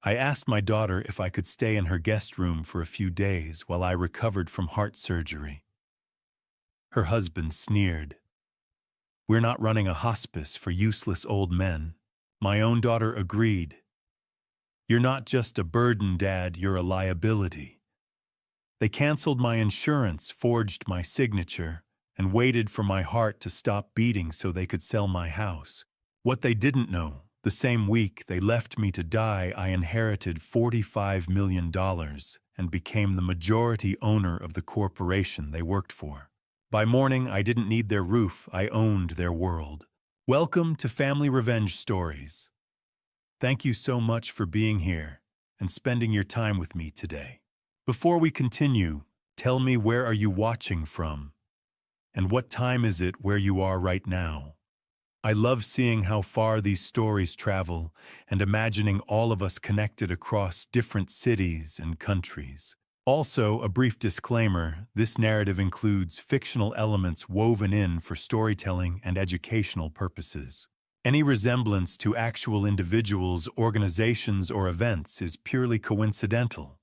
I asked my daughter if I could stay in her guest room for a few days while I recovered from heart surgery. Her husband sneered. "We're not running a hospice for useless old men." My own daughter agreed. "You're not just a burden, Dad, you're a liability." They canceled my insurance, forged my signature, and waited for my heart to stop beating so they could sell my house. What they didn't know, the same week they left me to die, I inherited $45 million and became the majority owner of the corporation they worked for. By morning, I didn't need their roof, I owned their world. Welcome to Family Revenge Stories. Thank you so much for being here and spending your time with me today. Before we continue, tell me, where are you watching from? And what time is it where you are right now? I love seeing how far these stories travel and imagining all of us connected across different cities and countries. Also, a brief disclaimer, this narrative includes fictional elements woven in for storytelling and educational purposes. Any resemblance to actual individuals, organizations, or events is purely coincidental.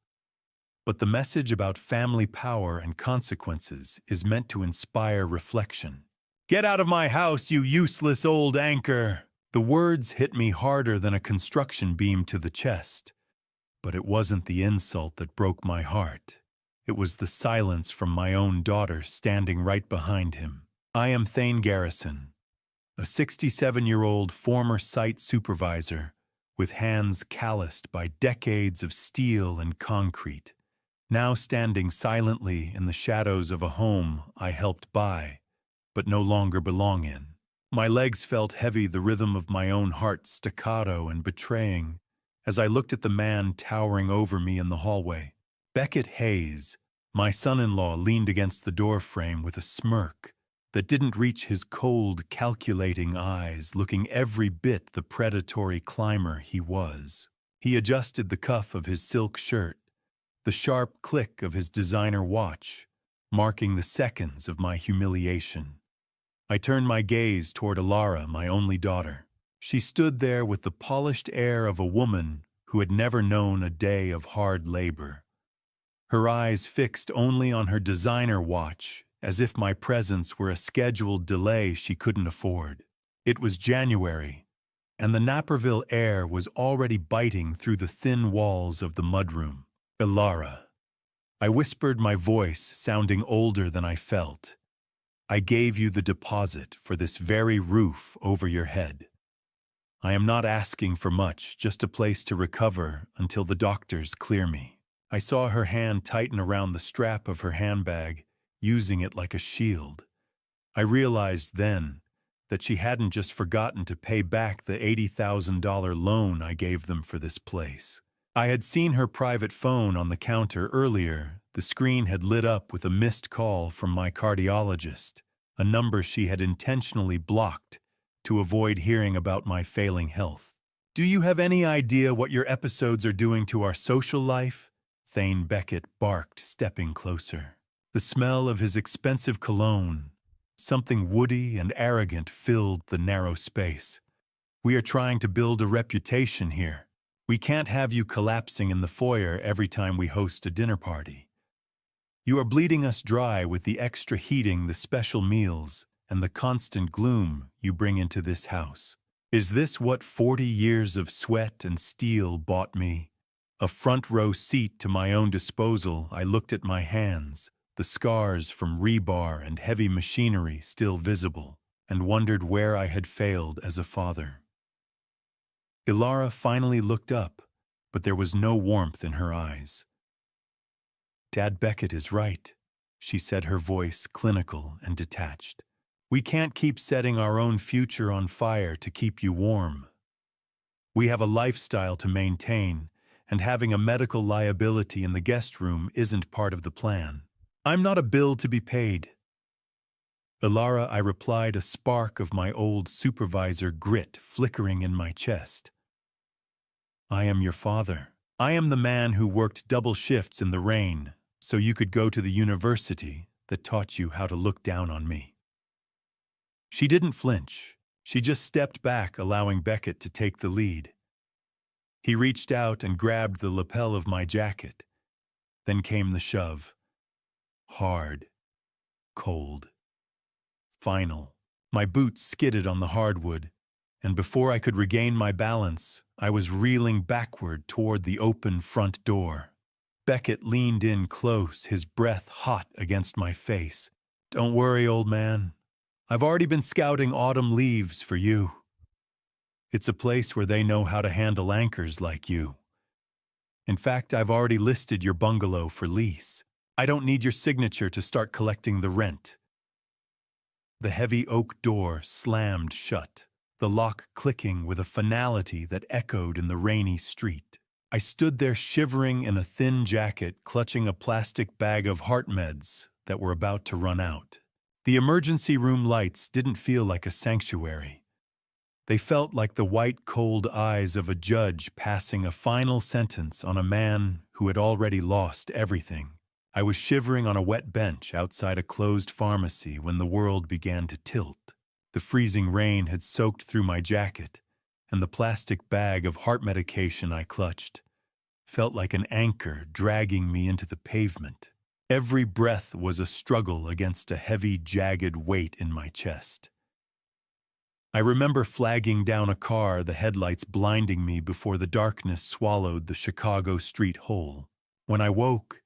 But the message about family power and consequences is meant to inspire reflection. "Get out of my house, you useless old anchor!" The words hit me harder than a construction beam to the chest. But it wasn't the insult that broke my heart. It was the silence from my own daughter standing right behind him. I am Thane Garrison, a 67-year-old former site supervisor with hands calloused by decades of steel and concrete, now standing silently in the shadows of a home I helped buy, but no longer belong in. My legs felt heavy, the rhythm of my own heart staccato and betraying, as I looked at the man towering over me in the hallway. Beckett Hayes, my son-in-law, leaned against the doorframe with a smirk that didn't reach his cold, calculating eyes, looking every bit the predatory climber he was. He adjusted the cuff of his silk shirt, the sharp click of his designer watch, marking the seconds of my humiliation. I turned my gaze toward Alara, my only daughter. She stood there with the polished air of a woman who had never known a day of hard labor. Her eyes fixed only on her designer watch, as if my presence were a scheduled delay she couldn't afford. It was January, and the Naperville air was already biting through the thin walls of the mudroom. "Alara," I whispered, my voice sounding older than I felt. "I gave you the deposit for this very roof over your head. I am not asking for much, just a place to recover until the doctors clear me." I saw her hand tighten around the strap of her handbag, using it like a shield. I realized then that she hadn't just forgotten to pay back the $80,000 loan I gave them for this place. I had seen her private phone on the counter earlier. The screen had lit up with a missed call from my cardiologist, a number she had intentionally blocked to avoid hearing about my failing health. "Do you have any idea what your episodes are doing to our social life?" Thane Beckett barked, stepping closer. The smell of his expensive cologne, something woody and arrogant, filled the narrow space. "We are trying to build a reputation here. We can't have you collapsing in the foyer every time we host a dinner party. You are bleeding us dry with the extra heating, the special meals, and the constant gloom you bring into this house. Is this what 40 years of sweat and steel bought me? A front row seat to my own disposal." I looked at my hands, the scars from rebar and heavy machinery still visible, and wondered where I had failed as a father. Ilara finally looked up, but there was no warmth in her eyes. "Dad Beckett is right," she said, her voice clinical and detached. "We can't keep setting our own future on fire to keep you warm. We have a lifestyle to maintain, and having a medical liability in the guest room isn't part of the plan. I'm not a bill to be paid." "Ilara," I replied, a spark of my old supervisor grit flickering in my chest. "I am your father. I am the man who worked double shifts in the rain so you could go to the university that taught you how to look down on me." She didn't flinch. She just stepped back, allowing Beckett to take the lead. He reached out and grabbed the lapel of my jacket. Then came the shove. Hard, cold, final. My boots skidded on the hardwood, and before I could regain my balance, I was reeling backward toward the open front door. Beckett leaned in close, his breath hot against my face. "Don't worry, old man. I've already been scouting autumn leaves for you. It's a place where they know how to handle anchors like you. In fact, I've already listed your bungalow for lease. I don't need your signature to start collecting the rent." The heavy oak door slammed shut, the lock clicking with a finality that echoed in the rainy street. I stood there shivering in a thin jacket, clutching a plastic bag of heart meds that were about to run out. The emergency room lights didn't feel like a sanctuary. They felt like the white, cold eyes of a judge passing a final sentence on a man who had already lost everything. I was shivering on a wet bench outside a closed pharmacy when the world began to tilt. The freezing rain had soaked through my jacket, and the plastic bag of heart medication I clutched felt like an anchor dragging me into the pavement. Every breath was a struggle against a heavy, jagged weight in my chest. I remember flagging down a car, the headlights blinding me before the darkness swallowed the Chicago street whole. When I woke,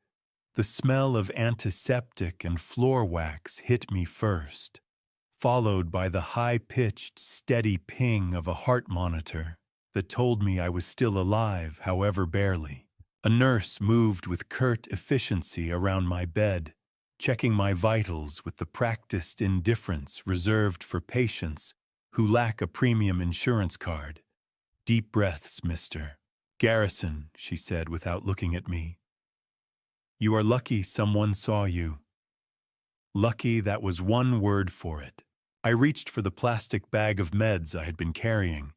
the smell of antiseptic and floor wax hit me first, followed by the high-pitched, steady ping of a heart monitor that told me I was still alive, however barely. A nurse moved with curt efficiency around my bed, checking my vitals with the practiced indifference reserved for patients who lack a premium insurance card. "Deep breaths, mister." "Garrison," she said without looking at me. "You are lucky someone saw you." Lucky, that was one word for it. I reached for the plastic bag of meds I had been carrying,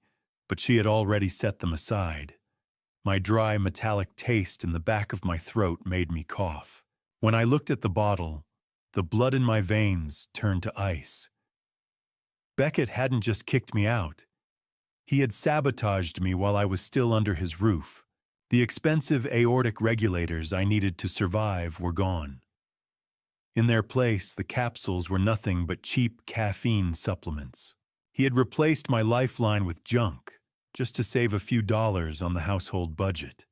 but she had already set them aside. My dry, metallic taste in the back of my throat made me cough. When I looked at the bottle, the blood in my veins turned to ice. Beckett hadn't just kicked me out. He had sabotaged me while I was still under his roof. The expensive aortic regulators I needed to survive were gone. In their place, the capsules were nothing but cheap caffeine supplements. He had replaced my lifeline with junk, just to save a few dollars on the household budget.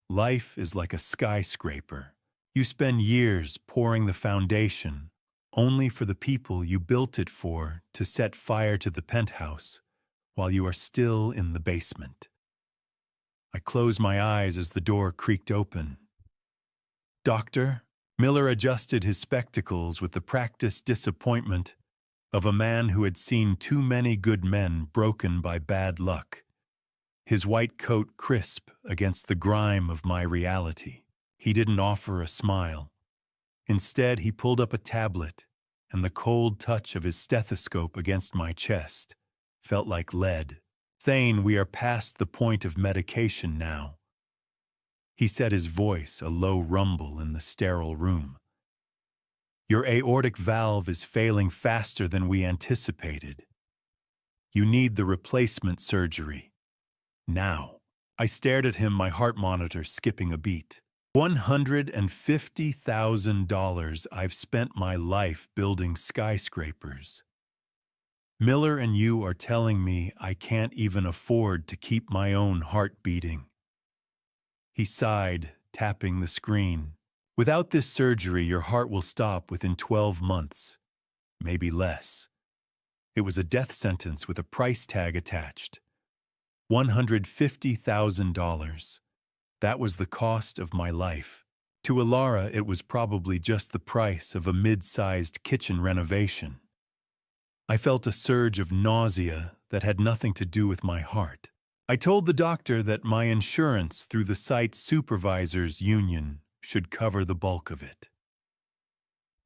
Life is like a skyscraper. You spend years pouring the foundation, only for the people you built it for to set fire to the penthouse while you are still in the basement. I closed my eyes as the door creaked open. "Doctor?" Miller adjusted his spectacles with the practiced disappointment of a man who had seen too many good men broken by bad luck. His white coat crisp against the grime of my reality. He didn't offer a smile. Instead, he pulled up a tablet, and the cold touch of his stethoscope against my chest felt like lead. "Thane, we are past the point of medication now." He said, his voice a low rumble in the sterile room. "Your aortic valve is failing faster than we anticipated. You need the replacement surgery. Now." I stared at him, my heart monitor skipping a beat. $150,000 I've spent my life building skyscrapers. Miller and you are telling me I can't even afford to keep my own heart beating. He sighed, tapping the screen. "Without this surgery, your heart will stop within 12 months, maybe less." It was a death sentence with a price tag attached. $150,000. That was the cost of my life. To Alara, it was probably just the price of a mid-sized kitchen renovation. I felt a surge of nausea that had nothing to do with my heart. I told the doctor that my insurance through the site supervisors union should cover the bulk of it.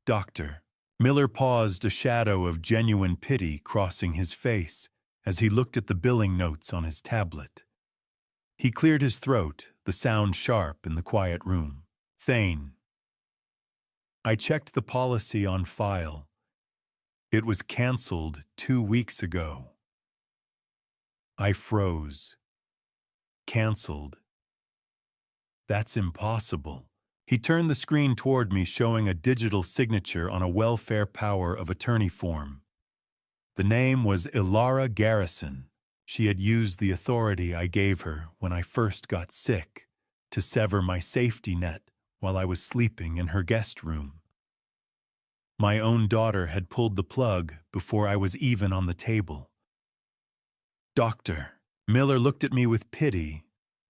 "Doctor." Miller paused, a shadow of genuine pity crossing his face as he looked at the billing notes on his tablet. He cleared his throat, the sound sharp in the quiet room. "Thane." I checked the policy on file. It was canceled 2 weeks ago. I froze. Cancelled. That's impossible. He turned the screen toward me, showing a digital signature on a welfare power of attorney form. The name was Ilara Garrison. She had used the authority I gave her when I first got sick to sever my safety net while I was sleeping in her guest room. My own daughter had pulled the plug before I was even on the table. Doctor, Miller looked at me with pity,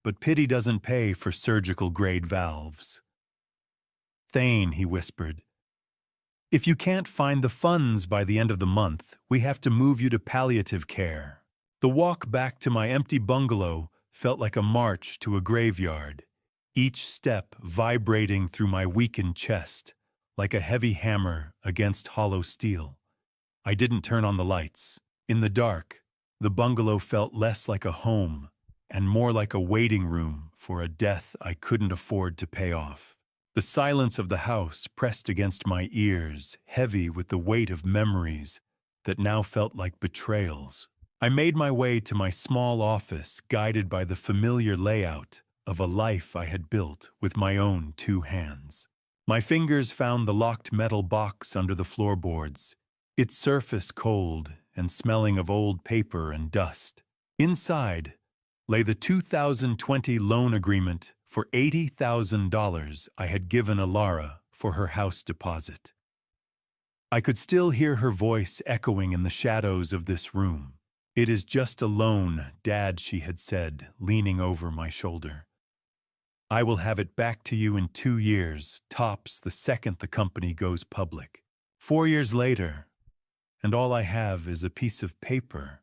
but pity doesn't pay for surgical-grade valves. Thane, he whispered, if you can't find the funds by the end of the month, we have to move you to palliative care. The walk back to my empty bungalow felt like a march to a graveyard, each step vibrating through my weakened chest, like a heavy hammer against hollow steel. I didn't turn on the lights. In the dark, the bungalow felt less like a home and more like a waiting room for a death I couldn't afford to pay off. The silence of the house pressed against my ears, heavy with the weight of memories that now felt like betrayals. I made my way to my small office, guided by the familiar layout of a life I had built with my own 2 hands. My fingers found the locked metal box under the floorboards, its surface cold and smelling of old paper and dust. Inside lay the 2020 loan agreement for $80,000 I had given Ilara for her house deposit. I could still hear her voice echoing in the shadows of this room. It is just a loan, Dad, she had said, leaning over my shoulder. I will have it back to you in 2 years, tops the second the company goes public. 4 years later, and all I have is a piece of paper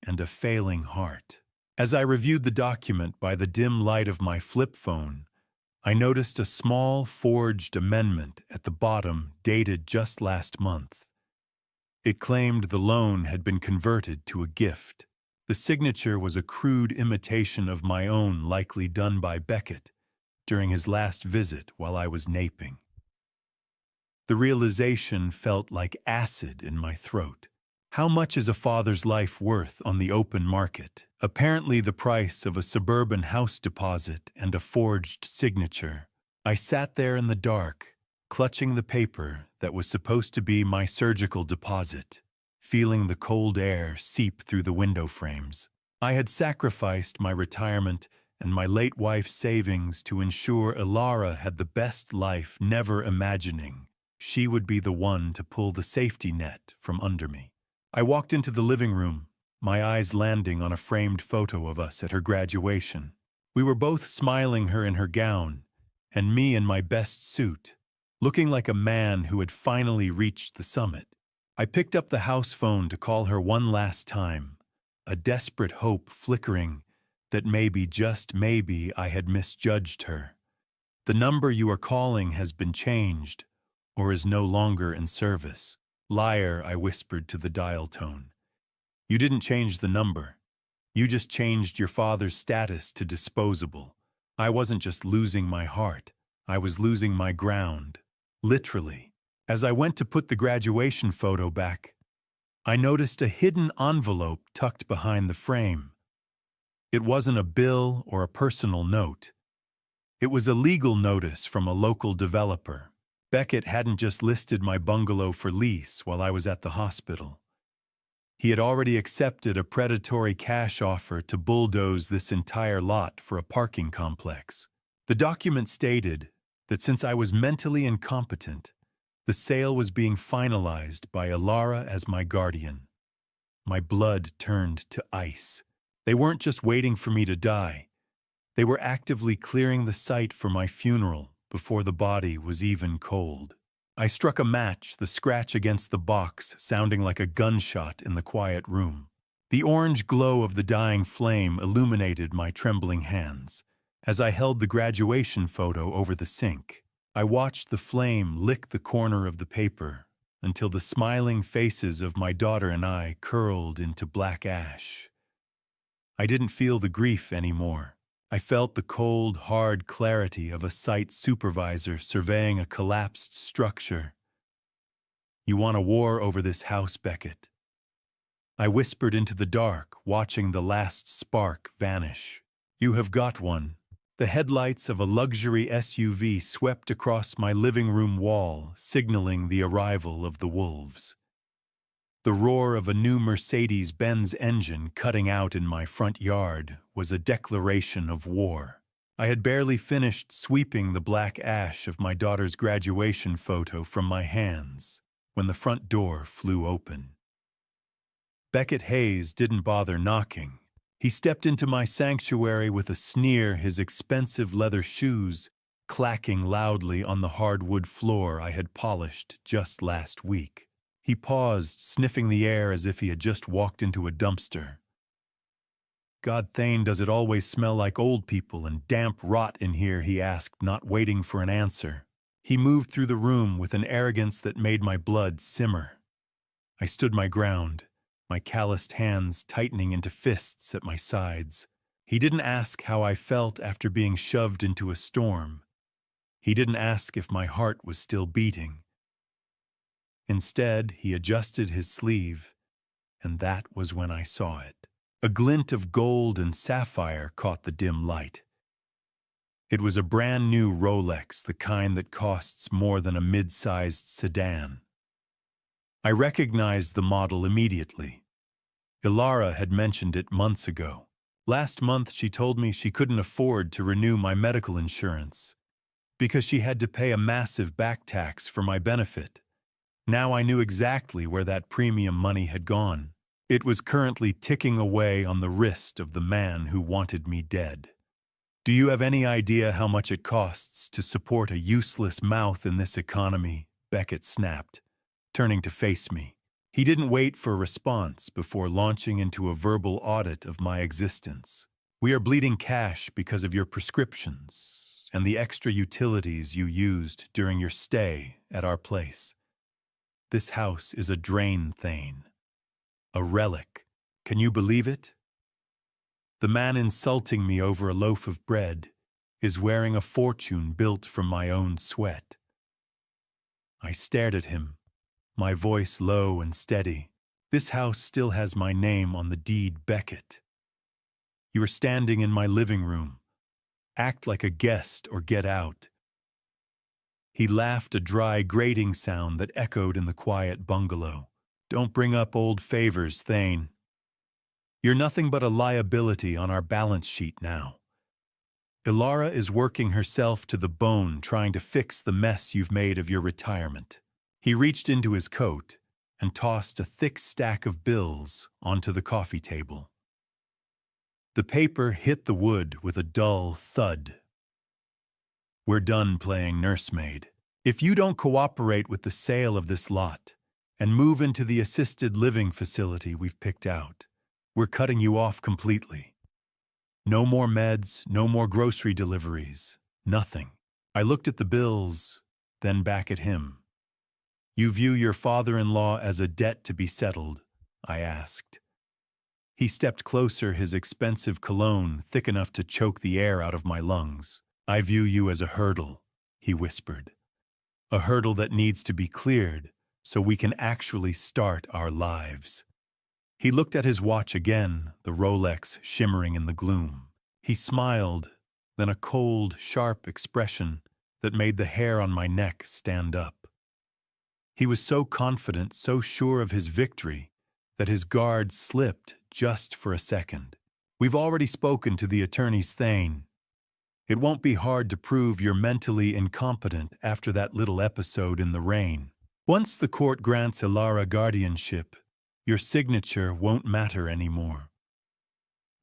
and a failing heart. As I reviewed the document by the dim light of my flip phone, I noticed a small forged amendment at the bottom dated just last month. It claimed the loan had been converted to a gift. The signature was a crude imitation of my own, likely done by Beckett during his last visit while I was naping. The realization felt like acid in my throat. How much is a father's life worth on the open market? Apparently the price of a suburban house deposit and a forged signature. I sat there in the dark, clutching the paper that was supposed to be my surgical deposit, feeling the cold air seep through the window frames. I had sacrificed my retirement and my late wife's savings to ensure Ilara had the best life, never imagining she would be the one to pull the safety net from under me. I walked into the living room, my eyes landing on a framed photo of us at her graduation. We were both smiling, her in her gown, and me in my best suit, looking like a man who had finally reached the summit. I picked up the house phone to call her one last time, a desperate hope flickering that maybe, just maybe, I had misjudged her. The number you are calling has been changed, or is no longer in service. Liar, I whispered to the dial tone. You didn't change the number. You just changed your father's status to disposable. I wasn't just losing my heart. I was losing my ground. Literally. As I went to put the graduation photo back, I noticed a hidden envelope tucked behind the frame. It wasn't a bill or a personal note. It was a legal notice from a local developer. Beckett hadn't just listed my bungalow for lease while I was at the hospital. He had already accepted a predatory cash offer to bulldoze this entire lot for a parking complex. The document stated that since I was mentally incompetent, the sale was being finalized by Ilara as my guardian. My blood turned to ice. They weren't just waiting for me to die. They were actively clearing the site for my funeral before the body was even cold. I struck a match, the scratch against the box sounding like a gunshot in the quiet room. The orange glow of the dying flame illuminated my trembling hands. As I held the graduation photo over the sink, I watched the flame lick the corner of the paper until the smiling faces of my daughter and I curled into black ash. I didn't feel the grief anymore. I felt the cold, hard clarity of a site supervisor surveying a collapsed structure. You want a war over this house, Beckett? I whispered into the dark, watching the last spark vanish. You have got one. The headlights of a luxury SUV swept across my living room wall, signaling the arrival of the wolves. The roar of a new Mercedes-Benz engine cutting out in my front yard was a declaration of war. I had barely finished sweeping the black ash of my daughter's graduation photo from my hands when the front door flew open. Beckett Hayes didn't bother knocking. He stepped into my sanctuary with a sneer, his expensive leather shoes clacking loudly on the hardwood floor I had polished just last week. He paused, sniffing the air as if he had just walked into a dumpster. "God Thane, does it always smell like old people and damp rot in here?" he asked, not waiting for an answer. He moved through the room with an arrogance that made my blood simmer. I stood my ground, my calloused hands tightening into fists at my sides. He didn't ask how I felt after being shoved into a storm. He didn't ask if my heart was still beating. Instead, he adjusted his sleeve, and that was when I saw it. A glint of gold and sapphire caught the dim light. It was a brand new Rolex, the kind that costs more than a mid-sized sedan. I recognized the model immediately. Ilara had mentioned it months ago. Last month, she told me she couldn't afford to renew my medical insurance because she had to pay a massive back tax for my benefit. Now I knew exactly where that premium money had gone. It was currently ticking away on the wrist of the man who wanted me dead. "Do you have any idea how much it costs to support a useless mouth in this economy?" Beckett snapped, turning to face me. He didn't wait for a response before launching into a verbal audit of my existence. "We are bleeding cash because of your prescriptions and the extra utilities you used during your stay at our place. This house is a drain, Thane. A relic. Can you believe it? The man insulting me over a loaf of bread is wearing a fortune built from my own sweat." I stared at him, my voice low and steady. "This house still has my name on the deed, Beckett. You are standing in my living room. Act like a guest or get out." He laughed, a dry, grating sound that echoed in the quiet bungalow. "Don't bring up old favors, Thane. You're nothing but a liability on our balance sheet now. Ilara is working herself to the bone trying to fix the mess you've made of your retirement." He reached into his coat and tossed a thick stack of bills onto the coffee table. The paper hit the wood with a dull thud. "We're done playing nursemaid. If you don't cooperate with the sale of this lot and move into the assisted living facility we've picked out, we're cutting you off completely. No more meds, no more grocery deliveries, nothing." I looked at the bills, then back at him. "You view your father-in-law as a debt to be settled?" I asked. He stepped closer, his expensive cologne thick enough to choke the air out of my lungs. "I view you as a hurdle," he whispered. "A hurdle that needs to be cleared so we can actually start our lives." He looked at his watch again, the Rolex shimmering in the gloom. He smiled, then a cold, sharp expression that made the hair on my neck stand up. He was so confident, so sure of his victory, that his guard slipped just for a second. "We've already spoken to the attorneys, Thane. It won't be hard to prove you're mentally incompetent after that little episode in the rain. Once the court grants Ilara guardianship, your signature won't matter anymore.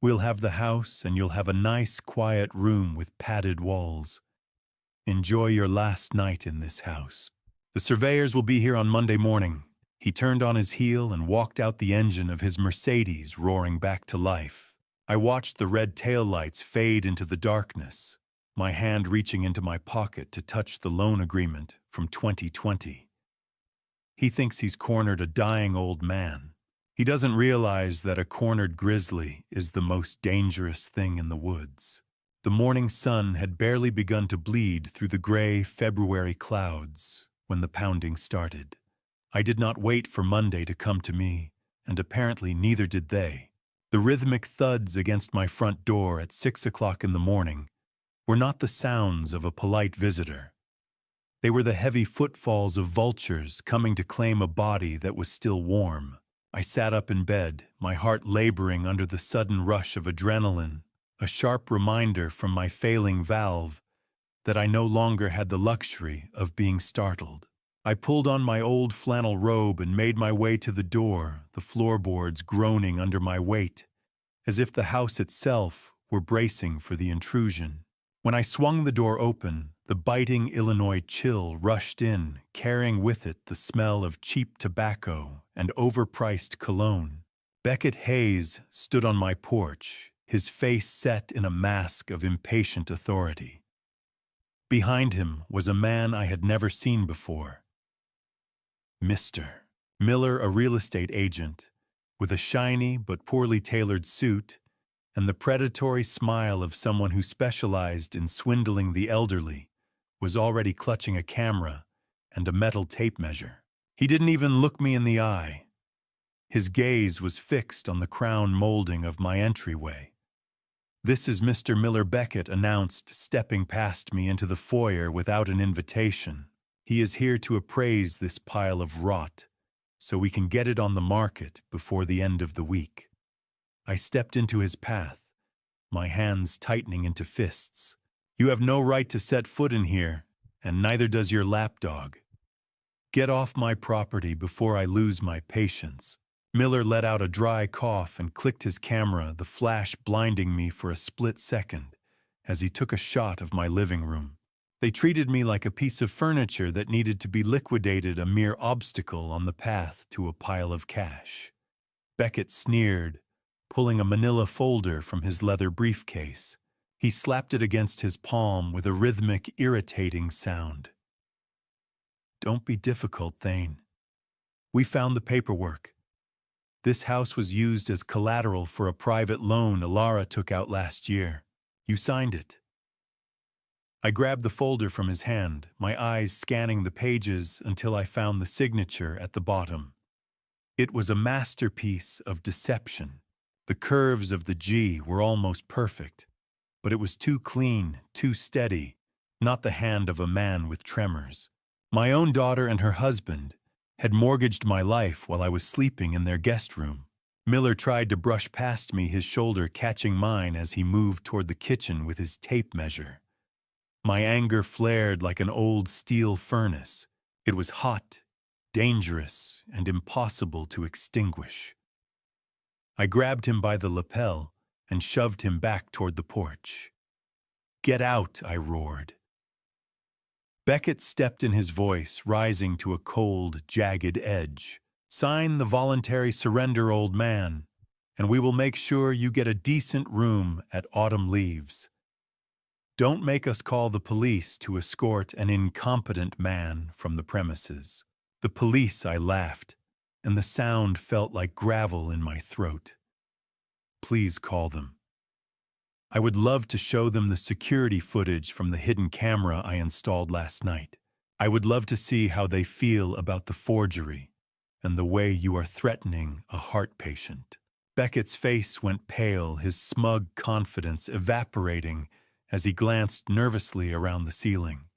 We'll have the house and you'll have a nice, quiet room with padded walls. Enjoy your last night in this house. The surveyors will be here on Monday morning." He turned on his heel and walked out, the engine of his Mercedes roaring back to life. I watched the red taillights fade into the darkness, my hand reaching into my pocket to touch the loan agreement from 2020. He thinks he's cornered a dying old man. He doesn't realize that a cornered grizzly is the most dangerous thing in the woods. The morning sun had barely begun to bleed through the gray February clouds when the pounding started. I did not wait for Monday to come to me, and apparently neither did they. The rhythmic thuds against my front door at 6 o'clock in the morning were not the sounds of a polite visitor. They were the heavy footfalls of vultures coming to claim a body that was still warm. I sat up in bed, my heart laboring under the sudden rush of adrenaline, a sharp reminder from my failing valve that I no longer had the luxury of being startled. I pulled on my old flannel robe and made my way to the door, the floorboards groaning under my weight, as if the house itself were bracing for the intrusion. When I swung the door open, the biting Illinois chill rushed in, carrying with it the smell of cheap tobacco and overpriced cologne. Beckett Hayes stood on my porch, his face set in a mask of impatient authority. Behind him was a man I had never seen before. Mr. Miller, a real estate agent, with a shiny but poorly tailored suit and the predatory smile of someone who specialized in swindling the elderly, was already clutching a camera and a metal tape measure. He didn't even look me in the eye. His gaze was fixed on the crown molding of my entryway. "This is Mr. Miller," Beckett announced, stepping past me into the foyer without an invitation. "He is here to appraise this pile of rot, so we can get it on the market before the end of the week." I stepped into his path, my hands tightening into fists. "You have no right to set foot in here, and neither does your lapdog. Get off my property before I lose my patience." Miller let out a dry cough and clicked his camera, the flash blinding me for a split second as he took a shot of my living room. They treated me like a piece of furniture that needed to be liquidated, a mere obstacle on the path to a pile of cash. Beckett sneered, pulling a manila folder from his leather briefcase. He slapped it against his palm with a rhythmic, irritating sound. "Don't be difficult, Thane. We found the paperwork. This house was used as collateral for a private loan Alara took out last year. You signed it." I grabbed the folder from his hand, my eyes scanning the pages until I found the signature at the bottom. It was a masterpiece of deception. The curves of the G were almost perfect, but it was too clean, too steady, not the hand of a man with tremors. My own daughter and her husband had mortgaged my life while I was sleeping in their guest room. Miller tried to brush past me, his shoulder catching mine as he moved toward the kitchen with his tape measure. My anger flared like an old steel furnace. It was hot, dangerous, and impossible to extinguish. I grabbed him by the lapel and shoved him back toward the porch. "Get out," I roared. Beckett stepped in, his voice rising to a cold, jagged edge. "Sign the voluntary surrender, old man, and we will make sure you get a decent room at Autumn Leaves. Don't make us call the police to escort an incompetent man from the premises." "The police," I laughed, and the sound felt like gravel in my throat. "Please call them. I would love to show them the security footage from the hidden camera I installed last night. I would love to see how they feel about the forgery and the way you are threatening a heart patient." Beckett's face went pale, his smug confidence evaporating as he glanced nervously around the ceiling.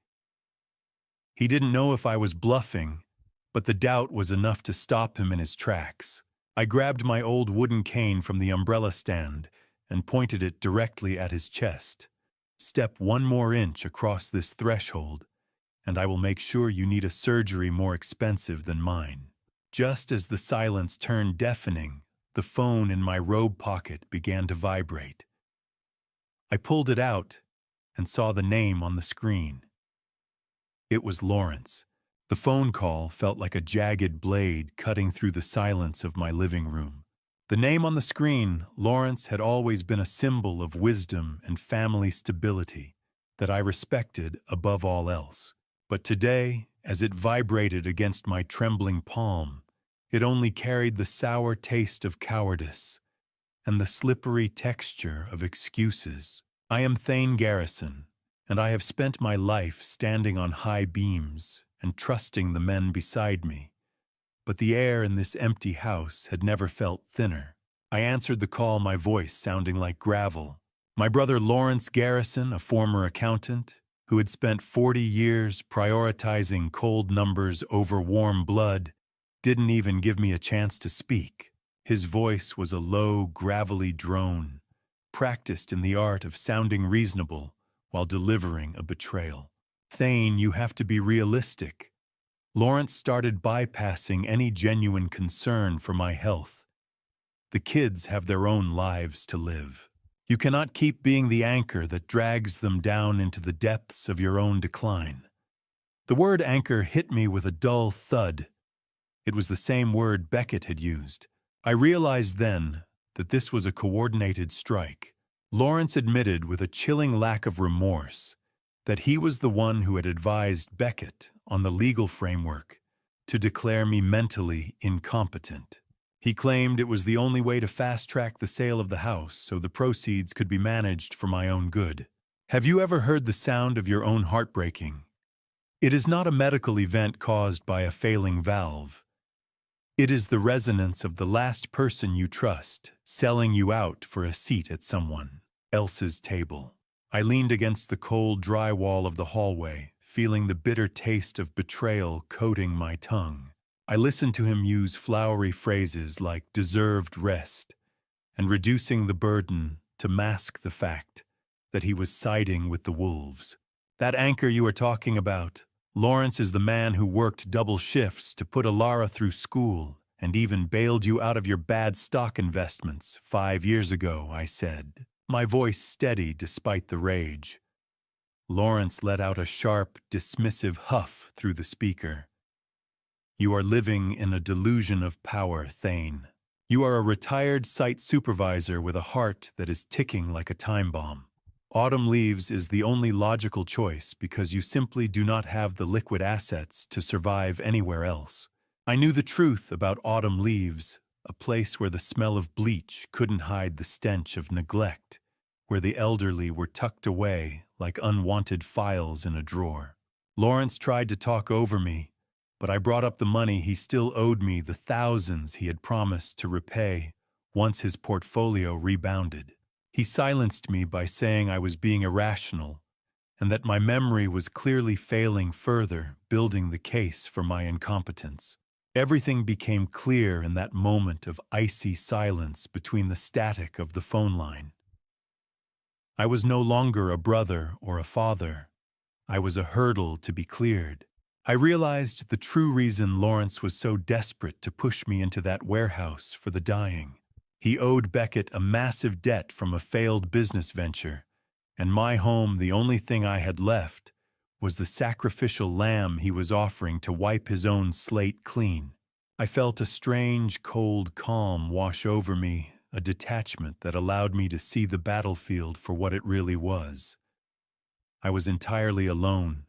He didn't know if I was bluffing, but the doubt was enough to stop him in his tracks. I grabbed my old wooden cane from the umbrella stand and pointed it directly at his chest. "Step one more inch across this threshold, and I will make sure you need a surgery more expensive than mine." Just as the silence turned deafening, the phone in my robe pocket began to vibrate. I pulled it out and saw the name on the screen. It was Lawrence. The phone call felt like a jagged blade cutting through the silence of my living room. The name on the screen, Lawrence, had always been a symbol of wisdom and family stability that I respected above all else. But today, as it vibrated against my trembling palm, it only carried the sour taste of cowardice and the slippery texture of excuses. "I am Thane Garrison, and I have spent my life standing on high beams and trusting the men beside me. But the air in this empty house had never felt thinner. I answered the call, my voice sounding like gravel. My brother Lawrence Garrison, a former accountant, who had spent 40 years prioritizing cold numbers over warm blood, didn't even give me a chance to speak. His voice was a low, gravelly drone, practiced in the art of sounding reasonable while delivering a betrayal. Thane, you have to be realistic. Lawrence started bypassing any genuine concern for my health. The kids have their own lives to live. You cannot keep being the anchor that drags them down into the depths of your own decline. The word anchor hit me with a dull thud. It was the same word Beckett had used. I realized then that this was a coordinated strike. Lawrence admitted with a chilling lack of remorse that he was the one who had advised Beckett on the legal framework to declare me mentally incompetent. He claimed it was the only way to fast-track the sale of the house so the proceeds could be managed for my own good. Have you ever heard the sound of your own heart breaking? It is not a medical event caused by a failing valve. It is the resonance of the last person you trust selling you out for a seat at someone else's table. I leaned against the cold, dry wall of the hallway, feeling the bitter taste of betrayal coating my tongue. I listened to him use flowery phrases like deserved rest and reducing the burden to mask the fact that he was siding with the wolves. That anchor you are talking about, Lawrence is the man who worked double shifts to put Alara through school and even bailed you out of your bad stock investments 5 years ago, I said, my voice steady despite the rage. Lawrence let out a sharp, dismissive huff through the speaker. You are living in a delusion of power, Thane. You are a retired site supervisor with a heart that is ticking like a time bomb. Autumn Leaves is the only logical choice because you simply do not have the liquid assets to survive anywhere else. I knew the truth about Autumn Leaves, a place where the smell of bleach couldn't hide the stench of neglect, where the elderly were tucked away like unwanted files in a drawer. Lawrence tried to talk over me, but I brought up the money he still owed me, the thousands he had promised to repay once his portfolio rebounded. He silenced me by saying I was being irrational and that my memory was clearly failing, further building the case for my incompetence. Everything became clear in that moment of icy silence between the static of the phone line. I was no longer a brother or a father. I was a hurdle to be cleared. I realized the true reason Lawrence was so desperate to push me into that warehouse for the dying. He owed Beckett a massive debt from a failed business venture, and my home, the only thing I had left, was the sacrificial lamb he was offering to wipe his own slate clean. I felt a strange, cold calm wash over me, a detachment that allowed me to see the battlefield for what it really was. I was entirely alone,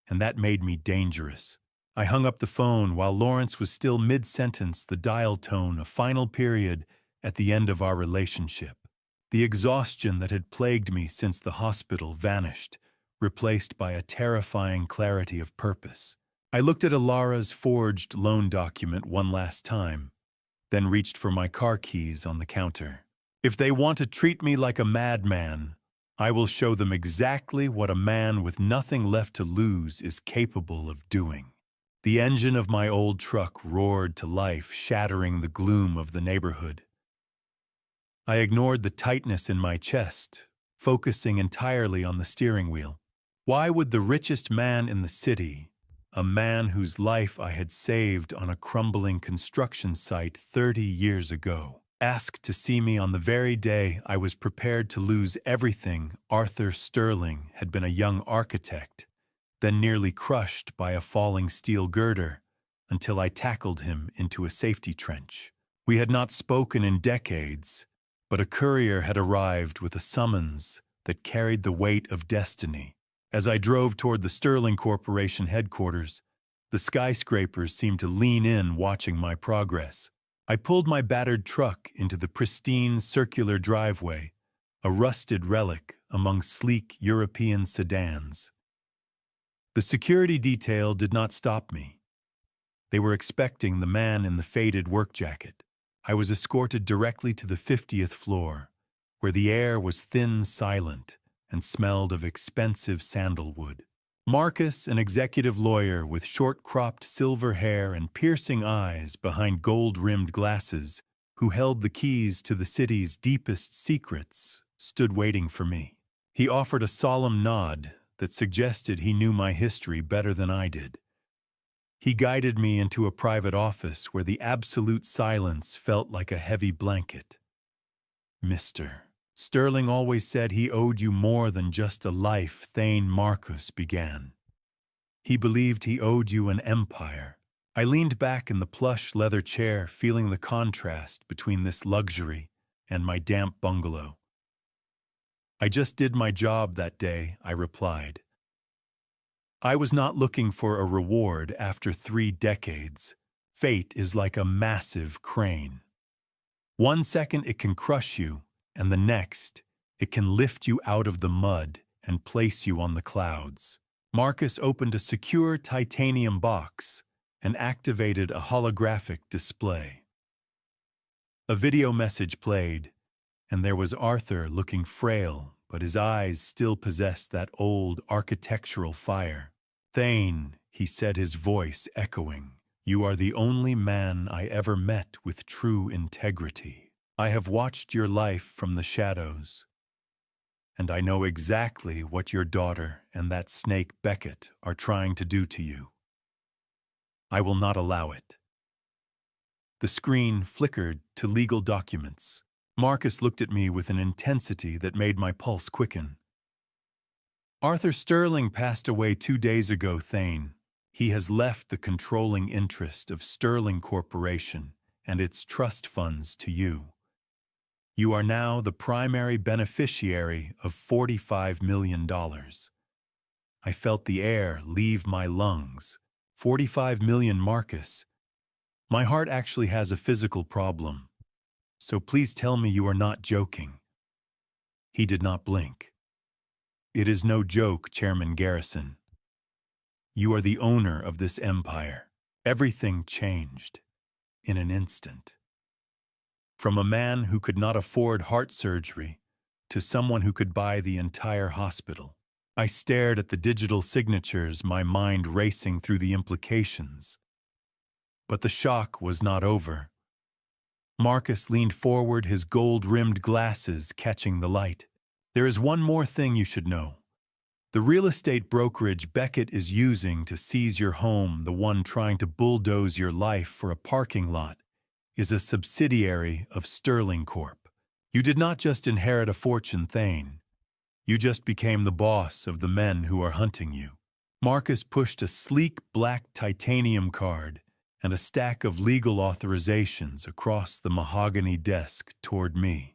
and that made me dangerous. I hung up the phone while Lawrence was still mid-sentence, the dial tone, a final period at the end of our relationship. The exhaustion that had plagued me since the hospital vanished, replaced by a terrifying clarity of purpose. I looked at Alara's forged loan document one last time, then reached for my car keys on the counter. If they want to treat me like a madman, I will show them exactly what a man with nothing left to lose is capable of doing. The engine of my old truck roared to life, shattering the gloom of the neighborhood. I ignored the tightness in my chest, focusing entirely on the steering wheel. Why would the richest man in the city, a man whose life I had saved on a crumbling construction site 30 years ago, ask to see me on the very day I was prepared to lose everything? Arthur Sterling had been a young architect, then nearly crushed by a falling steel girder until I tackled him into a safety trench. We had not spoken in decades, but a courier had arrived with a summons that carried the weight of destiny. As I drove toward the Sterling Corporation headquarters, the skyscrapers seemed to lean in, watching my progress. I pulled my battered truck into the pristine circular driveway, a rusted relic among sleek European sedans. The security detail did not stop me. They were expecting the man in the faded work jacket. I was escorted directly to the 50th floor, where the air was thin, silent, and smelled of expensive sandalwood. Marcus, an executive lawyer with short-cropped silver hair and piercing eyes behind gold-rimmed glasses, who held the keys to the city's deepest secrets, stood waiting for me. He offered a solemn nod that suggested he knew my history better than I did. He guided me into a private office where the absolute silence felt like a heavy blanket. "Mr. Sterling always said he owed you more than just a life," Thane Marcus began. "He believed he owed you an empire." I leaned back in the plush leather chair, feeling the contrast between this luxury and my damp bungalow. "I just did my job that day," I replied. "I was not looking for a reward after 3 decades. Fate is like a massive crane. One second it can crush you, and the next, it can lift you out of the mud and place you on the clouds." Marcus opened a secure titanium box and activated a holographic display. A video message played, and there was Arthur looking frail, but his eyes still possessed that old architectural fire. "Thane," he said, his voice echoing, "you are the only man I ever met with true integrity. I have watched your life from the shadows, and I know exactly what your daughter and that snake Beckett are trying to do to you. I will not allow it." The screen flickered to legal documents. Marcus looked at me with an intensity that made my pulse quicken. "Arthur Sterling passed away 2 days ago, Thane. He has left the controlling interest of Sterling Corporation and its trust funds to you. You are now the primary beneficiary of $45 million. I felt the air leave my lungs. 45 million, Marcus. My heart actually has a physical problem. So please tell me you are not joking." He did not blink. "It is no joke, Chairman Garrison. You are the owner of this empire." Everything changed in an instant. From a man who could not afford heart surgery to someone who could buy the entire hospital. I stared at the digital signatures, my mind racing through the implications. But the shock was not over. Marcus leaned forward, his gold-rimmed glasses catching the light. "There is one more thing you should know. The real estate brokerage Beckett is using to seize your home, the one trying to bulldoze your life for a parking lot, is a subsidiary of Sterling Corp. You did not just inherit a fortune, Thane. You just became the boss of the men who are hunting you." Marcus pushed a sleek black titanium card and a stack of legal authorizations across the mahogany desk toward me.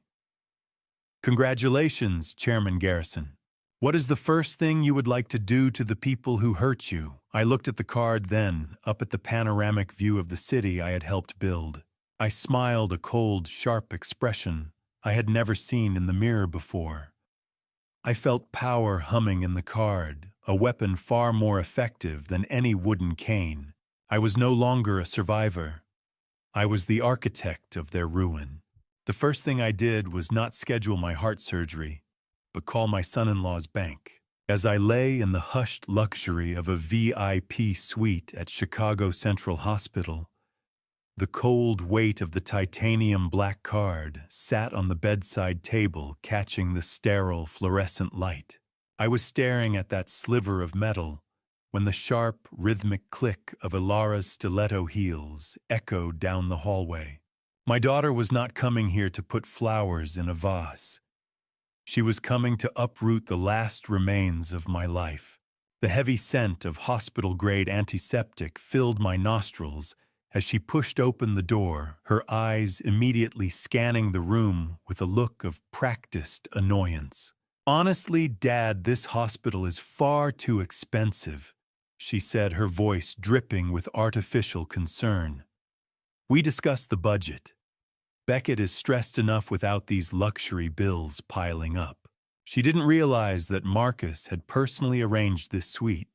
"Congratulations, Chairman Garrison. What is the first thing you would like to do to the people who hurt you?" I looked at the card, then up at the panoramic view of the city I had helped build. I smiled, a cold, sharp expression I had never seen in the mirror before. I felt power humming in the card, a weapon far more effective than any wooden cane. I was no longer a survivor. I was the architect of their ruin. The first thing I did was not schedule my heart surgery, but call my son-in-law's bank. As I lay in the hushed luxury of a VIP suite at Chicago Central Hospital, the cold weight of the titanium black card sat on the bedside table, catching the sterile fluorescent light. I was staring at that sliver of metal when the sharp, rhythmic click of Ilara's stiletto heels echoed down the hallway. My daughter was not coming here to put flowers in a vase. She was coming to uproot the last remains of my life. The heavy scent of hospital-grade antiseptic filled my nostrils as she pushed open the door, her eyes immediately scanning the room with a look of practiced annoyance. "Honestly, Dad, this hospital is far too expensive," she said, her voice dripping with artificial concern. "We discussed the budget. Beckett is stressed enough without these luxury bills piling up." She didn't realize that Marcus had personally arranged this suite,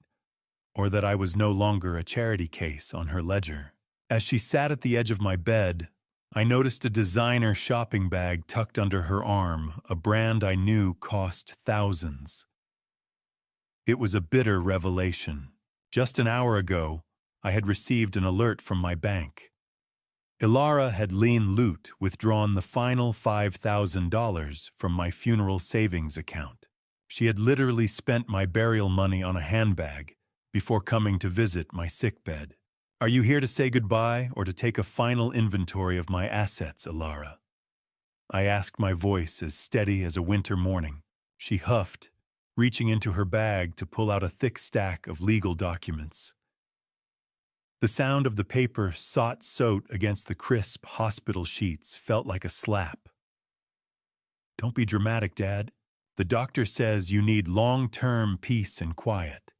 or that I was no longer a charity case on her ledger. As she sat at the edge of my bed, I noticed a designer shopping bag tucked under her arm, a brand I knew cost thousands. It was a bitter revelation. Just an hour ago, I had received an alert from my bank. Ilara had Lean Loot withdrawn the final $5,000 from my funeral savings account. She had literally spent my burial money on a handbag before coming to visit my sickbed. Are you here to say goodbye or to take a final inventory of my assets, Ilara? I asked, my voice as steady as a winter morning. She huffed, reaching into her bag to pull out a thick stack of legal documents. The sound of the paper soot against the crisp hospital sheets felt like a slap. Don't be dramatic, Dad. The doctor says you need long-term peace and quiet.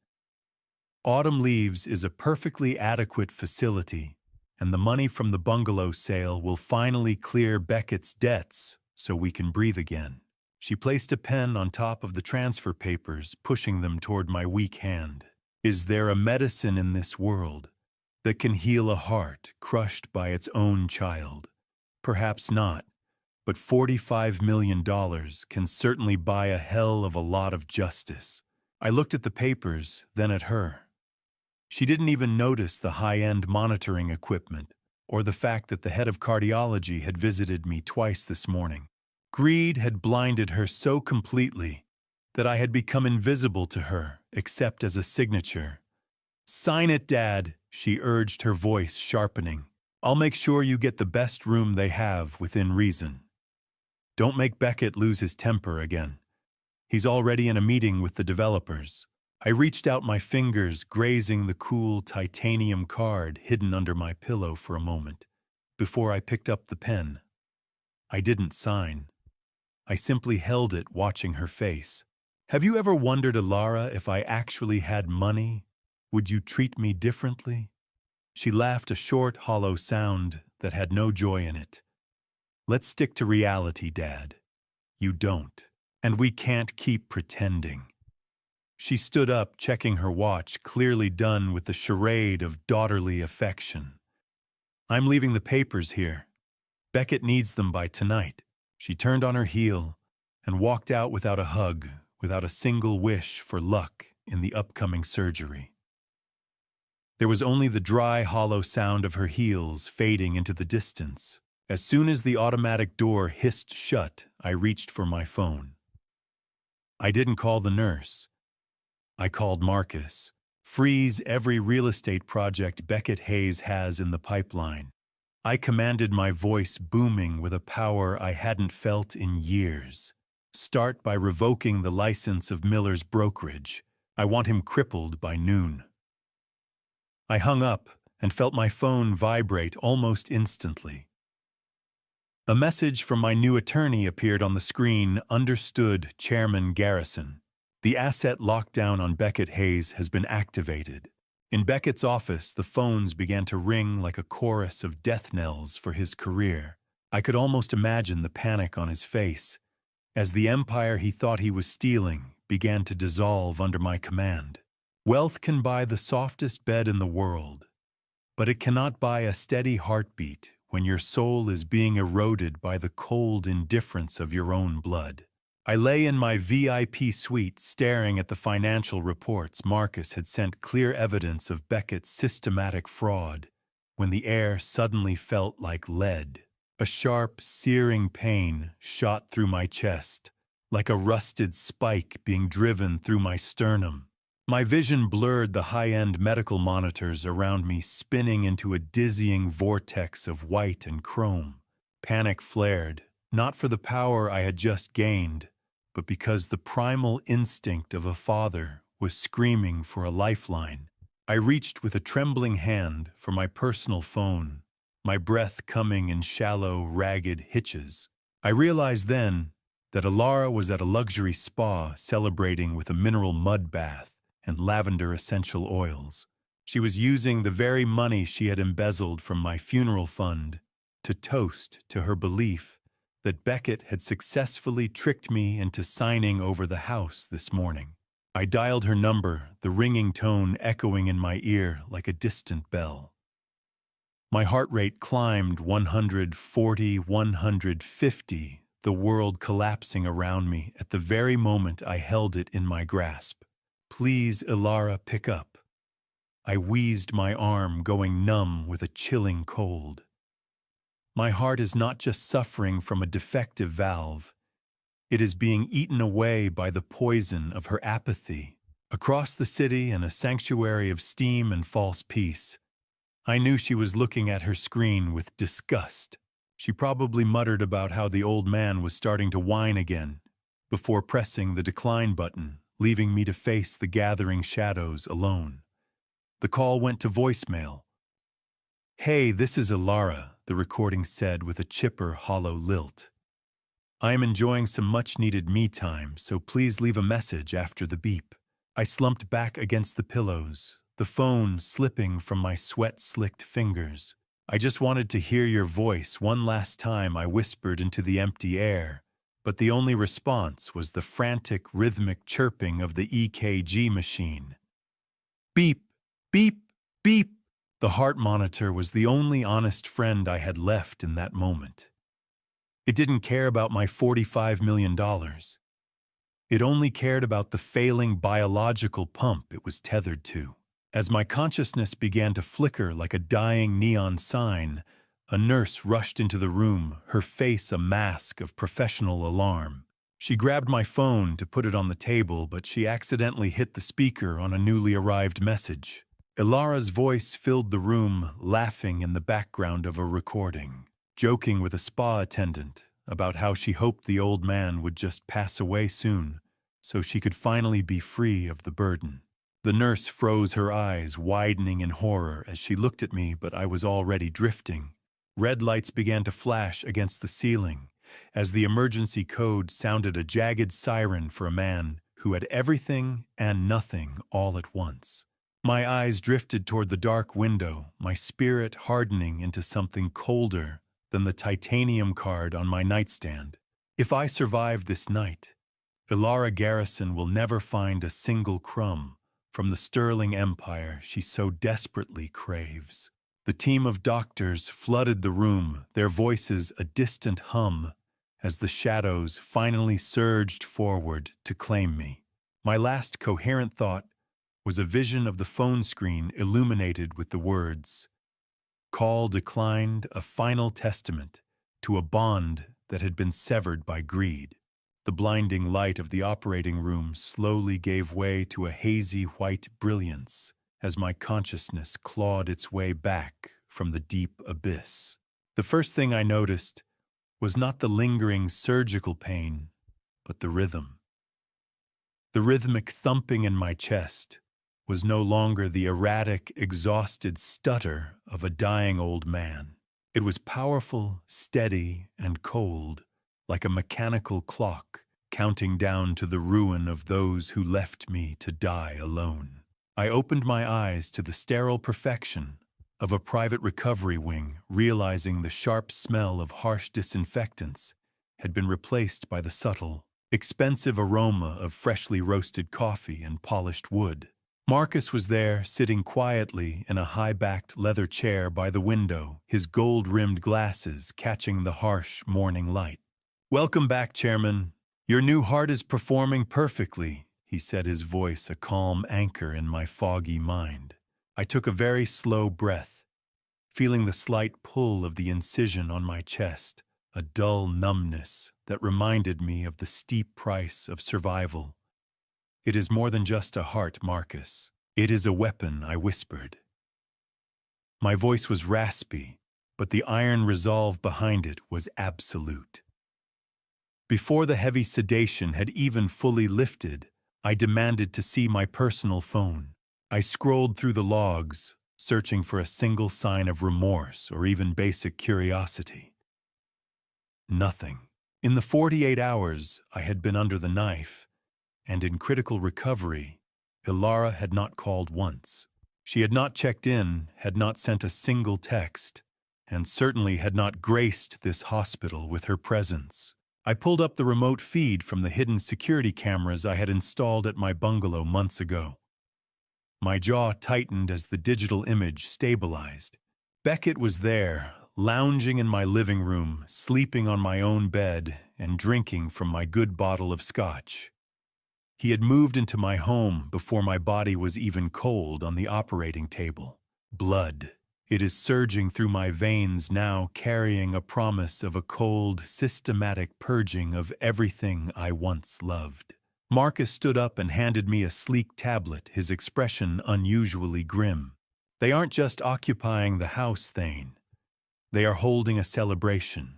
Autumn Leaves is a perfectly adequate facility, and the money from the bungalow sale will finally clear Beckett's debts so we can breathe again. She placed a pen on top of the transfer papers, pushing them toward my weak hand. Is there a medicine in this world that can heal a heart crushed by its own child? Perhaps not, but $45 million can certainly buy a hell of a lot of justice. I looked at the papers, then at her. She didn't even notice the high-end monitoring equipment or the fact that the head of cardiology had visited me twice this morning. Greed had blinded her so completely that I had become invisible to her, except as a signature. Sign it, Dad, she urged, her voice sharpening. I'll make sure you get the best room they have within reason. Don't make Beckett lose his temper again. He's already in a meeting with the developers. I reached out my fingers, grazing the cool titanium card hidden under my pillow for a moment, before I picked up the pen. I didn't sign. I simply held it, watching her face. Have you ever wondered, Ilara, if I actually had money, would you treat me differently? She laughed, a short, hollow sound that had no joy in it. Let's stick to reality, Dad. You don't, and we can't keep pretending. She stood up, checking her watch, clearly done with the charade of daughterly affection. I'm leaving the papers here. Beckett needs them by tonight. She turned on her heel and walked out without a hug, without a single wish for luck in the upcoming surgery. There was only the dry, hollow sound of her heels fading into the distance. As soon as the automatic door hissed shut, I reached for my phone. I didn't call the nurse. I called Marcus. Freeze every real estate project Beckett Hayes has in the pipeline. I commanded, my voice booming with a power I hadn't felt in years. Start by revoking the license of Miller's brokerage. I want him crippled by noon. I hung up and felt my phone vibrate almost instantly. A message from my new attorney appeared on the screen. Understood, Chairman Garrison. The asset lockdown on Beckett Hayes has been activated. In Beckett's office, the phones began to ring like a chorus of death knells for his career. I could almost imagine the panic on his face as the empire he thought he was stealing began to dissolve under my command. Wealth can buy the softest bed in the world, but it cannot buy a steady heartbeat when your soul is being eroded by the cold indifference of your own blood. I lay in my VIP suite staring at the financial reports Marcus had sent, clear evidence of Beckett's systematic fraud, when the air suddenly felt like lead. A sharp, searing pain shot through my chest, like a rusted spike being driven through my sternum. My vision blurred, the high-end medical monitors around me spinning into a dizzying vortex of white and chrome. Panic flared, not for the power I had just gained, but because the primal instinct of a father was screaming for a lifeline. I reached with a trembling hand for my personal phone, my breath coming in shallow, ragged hitches. I realized then that Ilara was at a luxury spa celebrating with a mineral mud bath and lavender essential oils. She was using the very money she had embezzled from my funeral fund to toast to her belief that Beckett had successfully tricked me into signing over the house this morning. I dialed her number, the ringing tone echoing in my ear like a distant bell. My heart rate climbed 140, 150, the world collapsing around me at the very moment I held it in my grasp. "Please, Ilara, pick up." I wheezed, my arm going numb with a chilling cold. My heart is not just suffering from a defective valve. It is being eaten away by the poison of her apathy. Across the city, in a sanctuary of steam and false peace, I knew she was looking at her screen with disgust. She probably muttered about how the old man was starting to whine again, before pressing the decline button, leaving me to face the gathering shadows alone. The call went to voicemail. "Hey, this is Ilara," the recording said with a chipper, hollow lilt. "I am enjoying some much-needed me time, so please leave a message after the beep." I slumped back against the pillows, the phone slipping from my sweat-slicked fingers. "I just wanted to hear your voice one last time," I whispered into the empty air, but the only response was the frantic, rhythmic chirping of the EKG machine. Beep, beep, beep. The heart monitor was the only honest friend I had left in that moment. It didn't care about my $45 million. It only cared about the failing biological pump it was tethered to. As my consciousness began to flicker like a dying neon sign, a nurse rushed into the room, her face a mask of professional alarm. She grabbed my phone to put it on the table, but she accidentally hit the speaker on a newly arrived message. Ilara's voice filled the room, laughing in the background of a recording, joking with a spa attendant about how she hoped the old man would just pass away soon, so she could finally be free of the burden. The nurse froze her eyes, widening in horror as she looked at me, but I was already drifting. Red lights began to flash against the ceiling, as the emergency code sounded a jagged siren for a man who had everything and nothing all at once. My eyes drifted toward the dark window, my spirit hardening into something colder than the titanium card on my nightstand. If I survive this night, Ilara Garrison will never find a single crumb from the sterling empire she so desperately craves. The team of doctors flooded the room, their voices a distant hum, as the shadows finally surged forward to claim me. My last coherent thought was a vision of the phone screen illuminated with the words, "Call declined, a final testament to a bond that had been severed by greed." The blinding light of the operating room slowly gave way to a hazy white brilliance as my consciousness clawed its way back from the deep abyss. The first thing I noticed was not the lingering surgical pain, but the rhythm. The rhythmic thumping in my chest was no longer the erratic, exhausted stutter of a dying old man. It was powerful, steady, and cold, like a mechanical clock counting down to the ruin of those who left me to die alone. I opened my eyes to the sterile perfection of a private recovery wing, realizing the sharp smell of harsh disinfectants had been replaced by the subtle, expensive aroma of freshly roasted coffee and polished wood. Marcus was there, sitting quietly in a high-backed leather chair by the window, his gold-rimmed glasses catching the harsh morning light. "Welcome back, Chairman. Your new heart is performing perfectly," he said, his voice a calm anchor in my foggy mind. I took a very slow breath, feeling the slight pull of the incision on my chest, a dull numbness that reminded me of the steep price of survival. "It is more than just a heart, Marcus. It is a weapon," I whispered. My voice was raspy, but the iron resolve behind it was absolute. Before the heavy sedation had even fully lifted, I demanded to see my personal phone. I scrolled through the logs, searching for a single sign of remorse or even basic curiosity. Nothing. In the 48 hours I had been under the knife, and in critical recovery, Ilara had not called once. She had not checked in, had not sent a single text, and certainly had not graced this hospital with her presence. I pulled up the remote feed from the hidden security cameras I had installed at my bungalow months ago. My jaw tightened as the digital image stabilized. Beckett was there, lounging in my living room, sleeping on my own bed, and drinking from my good bottle of scotch. He had moved into my home before my body was even cold on the operating table. Blood. It is surging through my veins now, carrying a promise of a cold, systematic purging of everything I once loved. Marcus stood up and handed me a sleek tablet, his expression unusually grim. They aren't just occupying the house, Thane. They are holding a celebration.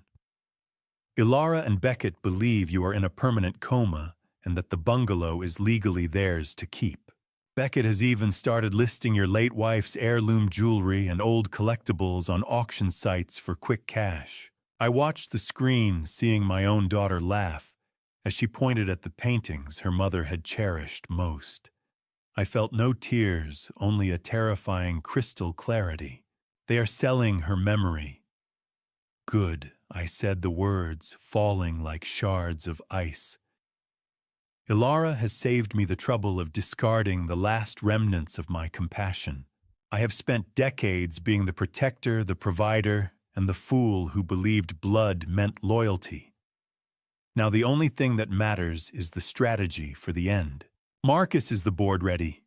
Ilara and Beckett believe you are in a permanent coma and that the bungalow is legally theirs to keep. Beckett has even started listing your late wife's heirloom jewelry and old collectibles on auction sites for quick cash. I watched the screen, seeing my own daughter laugh as she pointed at the paintings her mother had cherished most. I felt no tears, only a terrifying crystal clarity. They are selling her memory. Good, I said the words, falling like shards of ice. Ilara has saved me the trouble of discarding the last remnants of my compassion. I have spent decades being the protector, the provider, and the fool who believed blood meant loyalty. Now the only thing that matters is the strategy for the end. Marcus, is the board ready?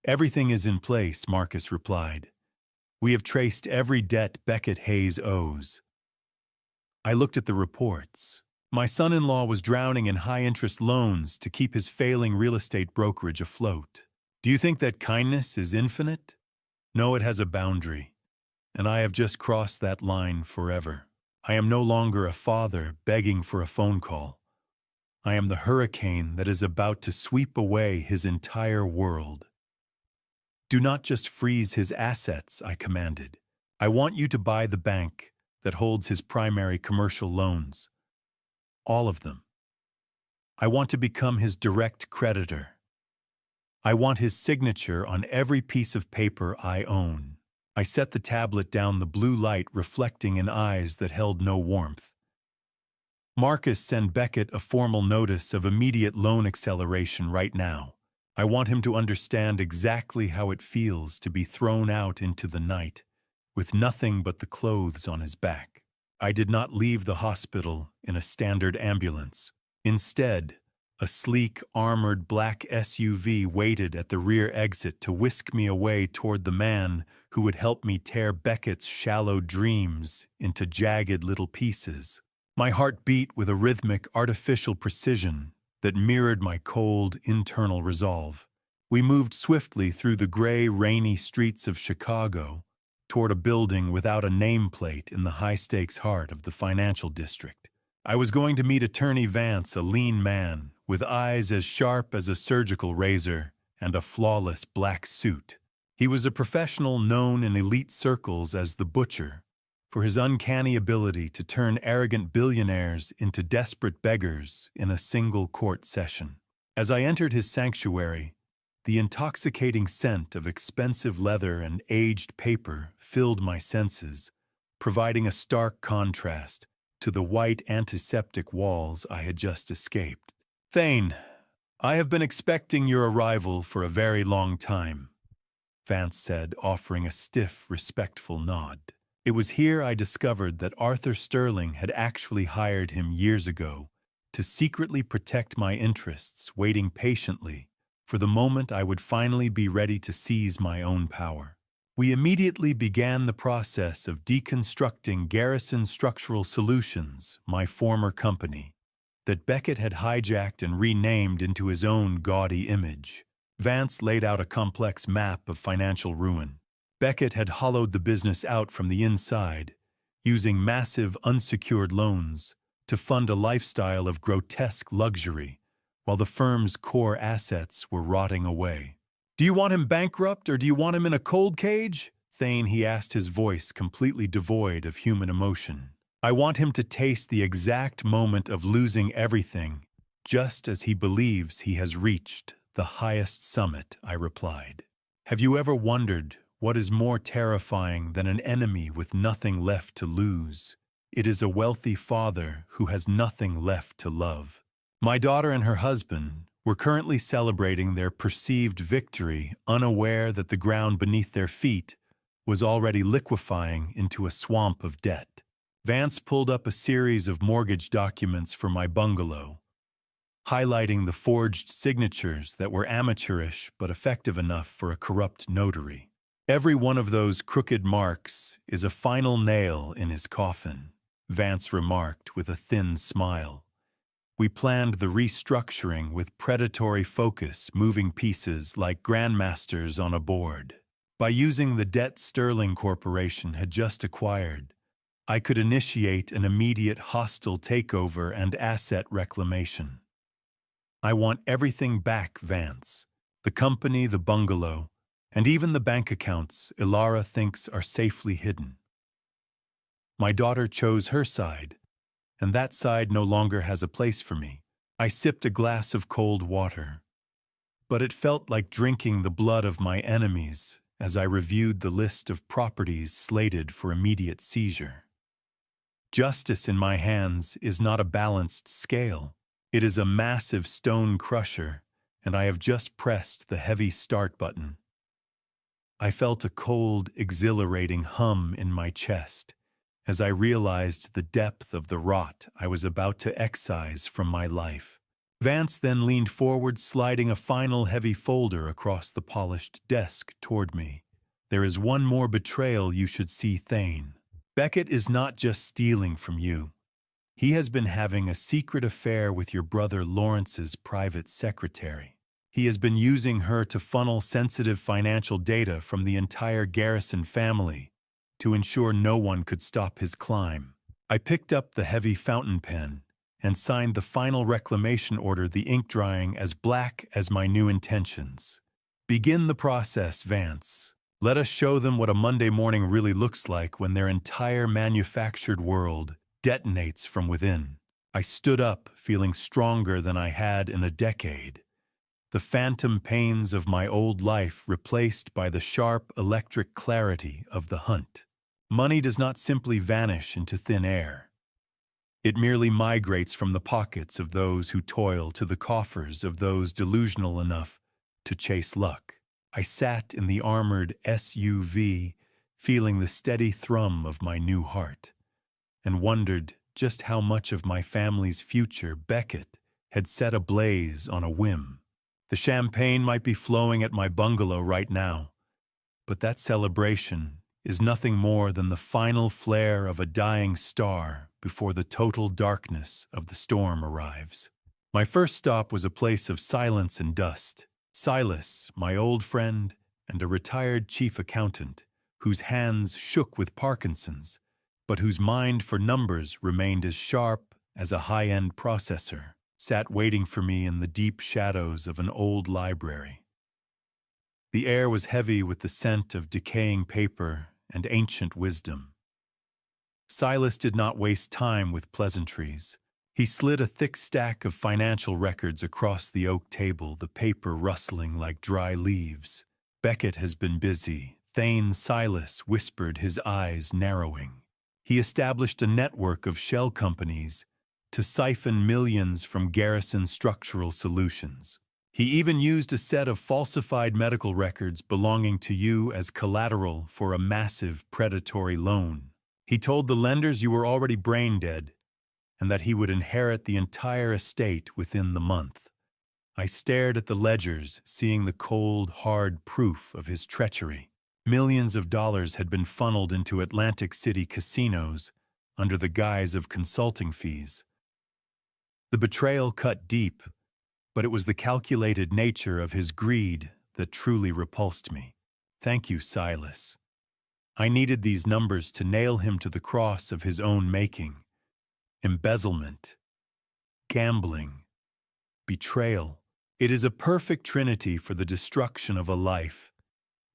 Everything is in place, Marcus replied. We have traced every debt Beckett Hayes owes. I looked at the reports. My son-in-law was drowning in high-interest loans to keep his failing real estate brokerage afloat. Do you think that kindness is infinite? No, it has a boundary, and I have just crossed that line forever. I am no longer a father begging for a phone call. I am the hurricane that is about to sweep away his entire world. Do not just freeze his assets, I commanded. I want you to buy the bank that holds his primary commercial loans. All of them. I want to become his direct creditor. I want his signature on every piece of paper I own. I set the tablet down, the blue light reflecting in eyes that held no warmth. Marcus, send Beckett a formal notice of immediate loan acceleration right now. I want him to understand exactly how it feels to be thrown out into the night, with nothing but the clothes on his back. I did not leave the hospital in a standard ambulance. Instead, a sleek, armored black SUV waited at the rear exit to whisk me away toward the man who would help me tear Beckett's shallow dreams into jagged little pieces. My heart beat with a rhythmic, artificial precision that mirrored my cold, internal resolve. We moved swiftly through the gray, rainy streets of Chicago toward a building without a nameplate in the high-stakes heart of the financial district. I was going to meet Attorney Vance, a lean man with eyes as sharp as a surgical razor and a flawless black suit. He was a professional known in elite circles as the Butcher, for his uncanny ability to turn arrogant billionaires into desperate beggars in a single court session. As I entered his sanctuary, the intoxicating scent of expensive leather and aged paper filled my senses, providing a stark contrast to the white antiseptic walls I had just escaped. Thane, I have been expecting your arrival for a very long time, Vance said, offering a stiff, respectful nod. It was here I discovered that Arthur Sterling had actually hired him years ago to secretly protect my interests, waiting patiently for the moment I would finally be ready to seize my own power. We immediately began the process of deconstructing Garrison Structural Solutions, my former company, that Beckett had hijacked and renamed into his own gaudy image. Vance laid out a complex map of financial ruin. Beckett had hollowed the business out from the inside, using massive unsecured loans to fund a lifestyle of grotesque luxury, while the firm's core assets were rotting away. Do you want him bankrupt or do you want him in a cold cage? Thane, he asked, his voice completely devoid of human emotion. I want him to taste the exact moment of losing everything, just as he believes he has reached the highest summit, I replied. Have you ever wondered what is more terrifying than an enemy with nothing left to lose? It is a wealthy father who has nothing left to love. My daughter and her husband were currently celebrating their perceived victory, unaware that the ground beneath their feet was already liquefying into a swamp of debt. Vance pulled up a series of mortgage documents for my bungalow, highlighting the forged signatures that were amateurish but effective enough for a corrupt notary. Every one of those crooked marks is a final nail in his coffin, Vance remarked with a thin smile. We planned the restructuring with predatory focus, moving pieces like grandmasters on a board. By using the debt Sterling Corporation had just acquired, I could initiate an immediate hostile takeover and asset reclamation. I want everything back, Vance. The company, the bungalow, and even the bank accounts Ilara thinks are safely hidden. My daughter chose her side, and that side no longer has a place for me. I sipped a glass of cold water, but it felt like drinking the blood of my enemies as I reviewed the list of properties slated for immediate seizure. Justice in my hands is not a balanced scale. It is a massive stone crusher, and I have just pressed the heavy start button. I felt a cold, exhilarating hum in my chest as I realized the depth of the rot I was about to excise from my life. Vance then leaned forward, sliding a final heavy folder across the polished desk toward me. There is one more betrayal you should see, Thane. Beckett is not just stealing from you. He has been having a secret affair with your brother Lawrence's private secretary. He has been using her to funnel sensitive financial data from the entire Garrison family to ensure no one could stop his climb. I picked up the heavy fountain pen and signed the final reclamation order, the ink drying as black as my new intentions. Begin the process, Vance. Let us show them what a Monday morning really looks like when their entire manufactured world detonates from within. I stood up, feeling stronger than I had in a decade. The phantom pains of my old life replaced by the sharp electric clarity of the hunt. Money does not simply vanish into thin air. It merely migrates from the pockets of those who toil to the coffers of those delusional enough to chase luck. I sat in the armored SUV, feeling the steady thrum of my new heart, and wondered just how much of my family's future Beckett had set ablaze on a whim. The champagne might be flowing at my bungalow right now, but that celebration is nothing more than the final flare of a dying star before the total darkness of the storm arrives. My first stop was a place of silence and dust. Silas, my old friend and a retired chief accountant, whose hands shook with Parkinson's, but whose mind for numbers remained as sharp as a high-end processor, sat waiting for me in the deep shadows of an old library. The air was heavy with the scent of decaying paper and ancient wisdom. Silas did not waste time with pleasantries. He slid a thick stack of financial records across the oak table, the paper rustling like dry leaves. Beckett has been busy, Thane Silas whispered, his eyes narrowing. He established a network of shell companies to siphon millions from Garrison Structural Solutions. He even used a set of falsified medical records belonging to you as collateral for a massive predatory loan. He told the lenders you were already brain dead and that he would inherit the entire estate within the month. I stared at the ledgers, seeing the cold, hard proof of his treachery. Millions of dollars had been funneled into Atlantic City casinos under the guise of consulting fees. The betrayal cut deep, but it was the calculated nature of his greed that truly repulsed me. Thank you, Silas. I needed these numbers to nail him to the cross of his own making. Embezzlement, gambling, betrayal. It is a perfect trinity for the destruction of a life,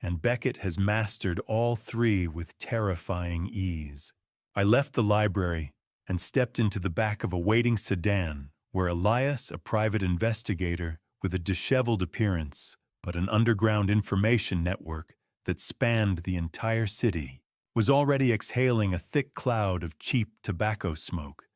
and Beckett has mastered all three with terrifying ease. I left the library and stepped into the back of a waiting sedan where Elias, a private investigator with a disheveled appearance but an underground information network that spanned the entire city, was already exhaling a thick cloud of cheap tobacco smoke.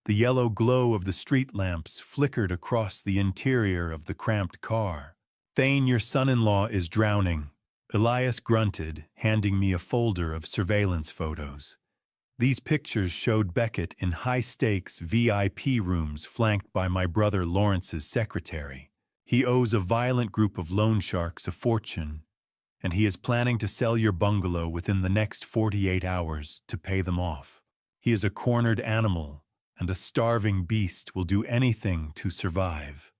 The yellow glow of the street lamps flickered across the interior of the cramped car. Thane, your son-in-law is drowning, Elias grunted, handing me a folder of surveillance photos. These pictures showed Beckett in high-stakes VIP rooms flanked by my brother Lawrence's secretary. He owes a violent group of loan sharks a fortune, and he is planning to sell your bungalow within the next 48 hours to pay them off. He is a cornered animal, and a starving beast will do anything to survive.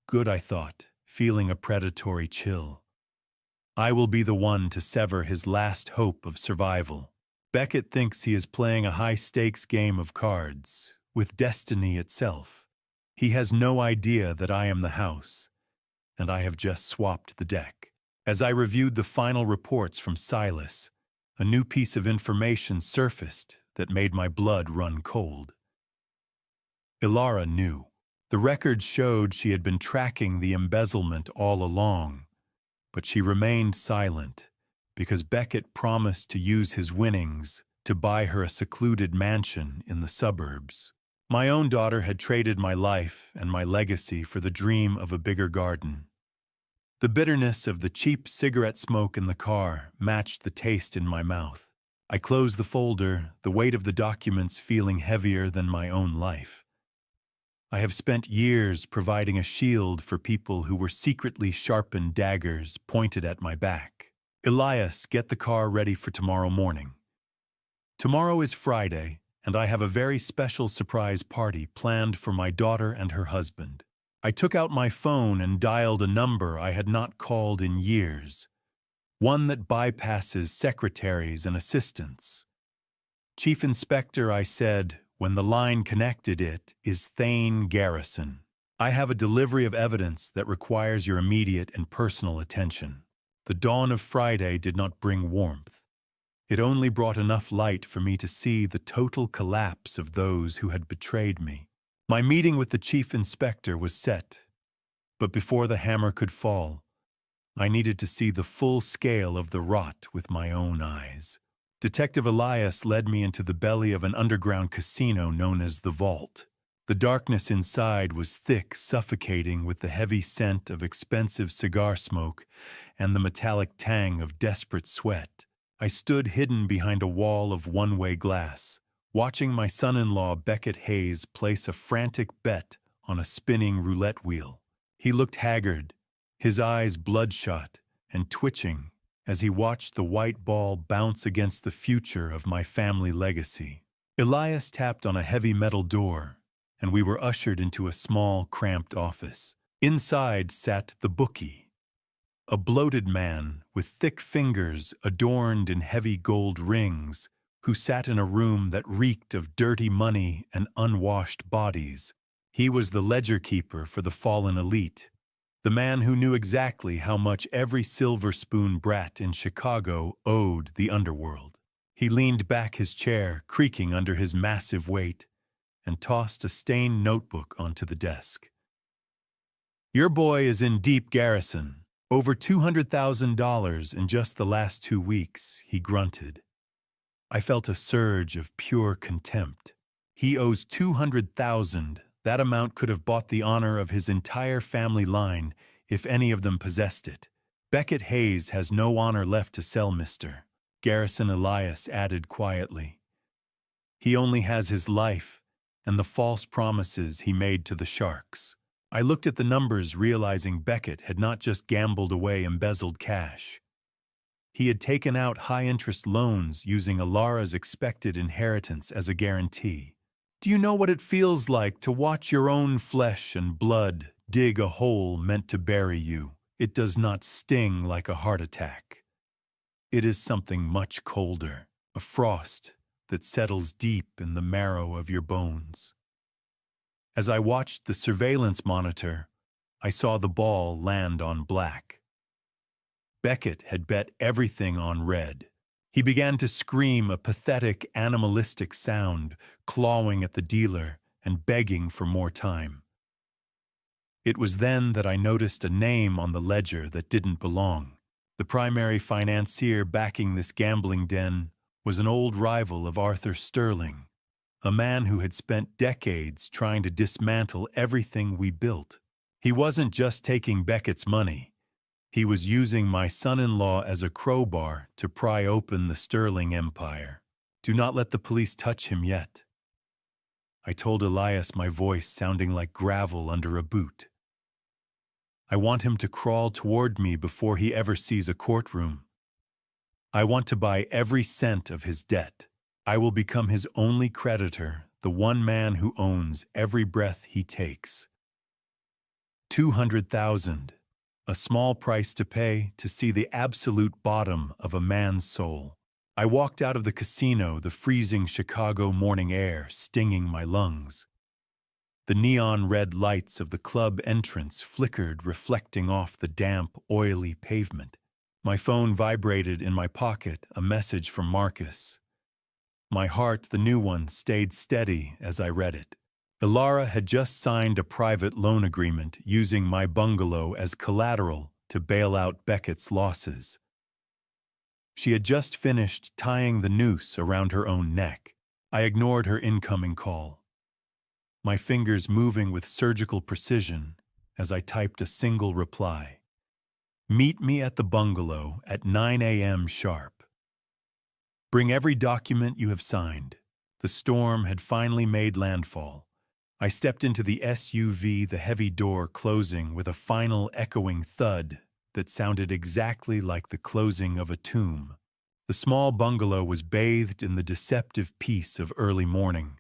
Good, I thought, feeling a predatory chill. I will be the one to sever his last hope of survival. Beckett thinks he is playing a high-stakes game of cards, with destiny itself. He has no idea that I am the house, and I have just swapped the deck. As I reviewed the final reports from Silas, a new piece of information surfaced that made my blood run cold. Ilara knew. The records showed she had been tracking the embezzlement all along, but she remained silent because Beckett promised to use his winnings to buy her a secluded mansion in the suburbs. My own daughter had traded my life and my legacy for the dream of a bigger garden. The bitterness of the cheap cigarette smoke in the car matched the taste in my mouth. I closed the folder, the weight of the documents feeling heavier than my own life. I have spent years providing a shield for people who were secretly sharpened daggers pointed at my back. Elias, get the car ready for tomorrow morning. Tomorrow is Friday, and I have a very special surprise party planned for my daughter and her husband. I took out my phone and dialed a number I had not called in years, one that bypasses secretaries and assistants. Chief Inspector, I said, when the line connected it, is Thane Garrison. I have a delivery of evidence that requires your immediate and personal attention. The dawn of Friday did not bring warmth. It only brought enough light for me to see the total collapse of those who had betrayed me. My meeting with the chief inspector was set, but before the hammer could fall, I needed to see the full scale of the rot with my own eyes. Detective Elias led me into the belly of an underground casino known as the Vault. The darkness inside was thick, suffocating with the heavy scent of expensive cigar smoke and the metallic tang of desperate sweat. I stood hidden behind a wall of one-way glass, watching my son-in-law Beckett Hayes place a frantic bet on a spinning roulette wheel. He looked haggard, his eyes bloodshot and twitching as he watched the white ball bounce against the future of my family legacy. Elias tapped on a heavy metal door, and we were ushered into a small, cramped office. Inside sat the bookie, a bloated man with thick fingers adorned in heavy gold rings, who sat in a room that reeked of dirty money and unwashed bodies. He was the ledger keeper for the fallen elite, the man who knew exactly how much every silver spoon brat in Chicago owed the underworld. He leaned back his chair, creaking under his massive weight, and tossed a stained notebook onto the desk. "Your boy is in deep garrison. Over $200,000 in just the last 2 weeks," he grunted. I felt a surge of pure contempt. He owes $200,000. That amount could have bought the honor of his entire family line if any of them possessed it. Beckett Hayes has no honor left to sell, Mr. Garrison, Elias added quietly. He only has his life and the false promises he made to the sharks. I looked at the numbers, realizing Beckett had not just gambled away embezzled cash. He had taken out high-interest loans using Ilara's expected inheritance as a guarantee. Do you know what it feels like to watch your own flesh and blood dig a hole meant to bury you? It does not sting like a heart attack. It is something much colder, a frost that settles deep in the marrow of your bones. As I watched the surveillance monitor, I saw the ball land on black. Beckett had bet everything on red. He began to scream a pathetic, animalistic sound, clawing at the dealer and begging for more time. It was then that I noticed a name on the ledger that didn't belong. The primary financier backing this gambling den was an old rival of Arthur Sterling, a man who had spent decades trying to dismantle everything we built. He wasn't just taking Beckett's money. He was using my son-in-law as a crowbar to pry open the Sterling Empire. Do not let the police touch him yet. I told Elias, my voice sounding like gravel under a boot. I want him to crawl toward me before he ever sees a courtroom. I want to buy every cent of his debt. I will become his only creditor, the one man who owns every breath he takes. 200,000, a small price to pay to see the absolute bottom of a man's soul. I walked out of the casino, the freezing Chicago morning air stinging my lungs. The neon red lights of the club entrance flickered, reflecting off the damp, oily pavement. My phone vibrated in my pocket, a message from Marcus. My heart, the new one, stayed steady as I read it. Ilara had just signed a private loan agreement using my bungalow as collateral to bail out Beckett's losses. She had just finished tying the noose around her own neck. I ignored her incoming call, my fingers moving with surgical precision as I typed a single reply. Meet me at the bungalow at 9 a.m. sharp. Bring every document you have signed. The storm had finally made landfall. I stepped into the SUV, the heavy door closing with a final echoing thud that sounded exactly like the closing of a tomb. The small bungalow was bathed in the deceptive peace of early morning,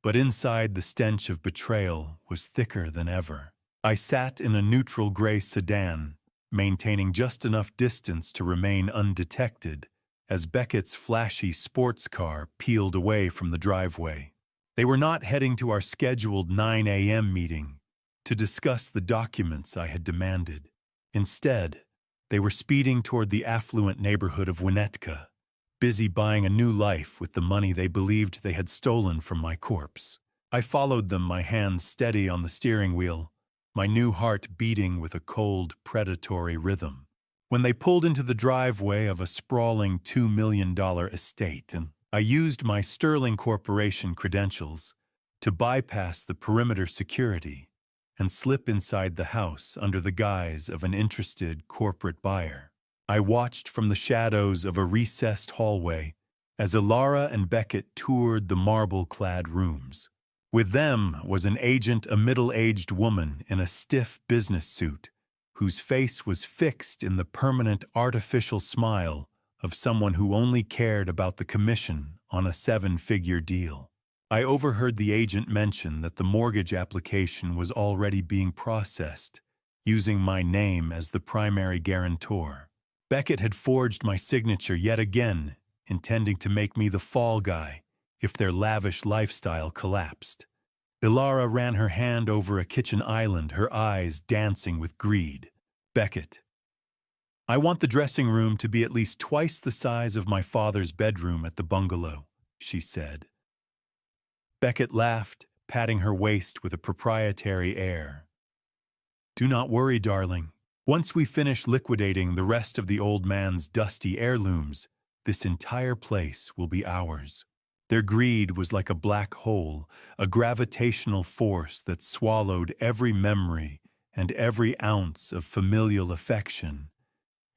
but inside the stench of betrayal was thicker than ever. I sat in a neutral gray sedan, maintaining just enough distance to remain undetected as Beckett's flashy sports car peeled away from the driveway. They were not heading to our scheduled 9 a.m. meeting to discuss the documents I had demanded. Instead, they were speeding toward the affluent neighborhood of Winnetka, busy buying a new life with the money they believed they had stolen from my corpse. I followed them, my hands steady on the steering wheel, my new heart beating with a cold, predatory rhythm. When they pulled into the driveway of a sprawling $2 million estate, and I used my Sterling Corporation credentials to bypass the perimeter security and slip inside the house under the guise of an interested corporate buyer. I watched from the shadows of a recessed hallway as Ilara and Beckett toured the marble-clad rooms. With them was an agent, a middle-aged woman in a stiff business suit, whose face was fixed in the permanent artificial smile of someone who only cared about the commission on a 7-figure deal. I overheard the agent mention that the mortgage application was already being processed, using my name as the primary guarantor. Beckett had forged my signature yet again, intending to make me the fall guy if their lavish lifestyle collapsed. Ilara ran her hand over a kitchen island, her eyes dancing with greed. Beckett, I want the dressing room to be at least twice the size of my father's bedroom at the bungalow, she said. Beckett laughed, patting her waist with a proprietary air. Do not worry, darling. Once we finish liquidating the rest of the old man's dusty heirlooms, this entire place will be ours. Their greed was like a black hole, a gravitational force that swallowed every memory and every ounce of familial affection,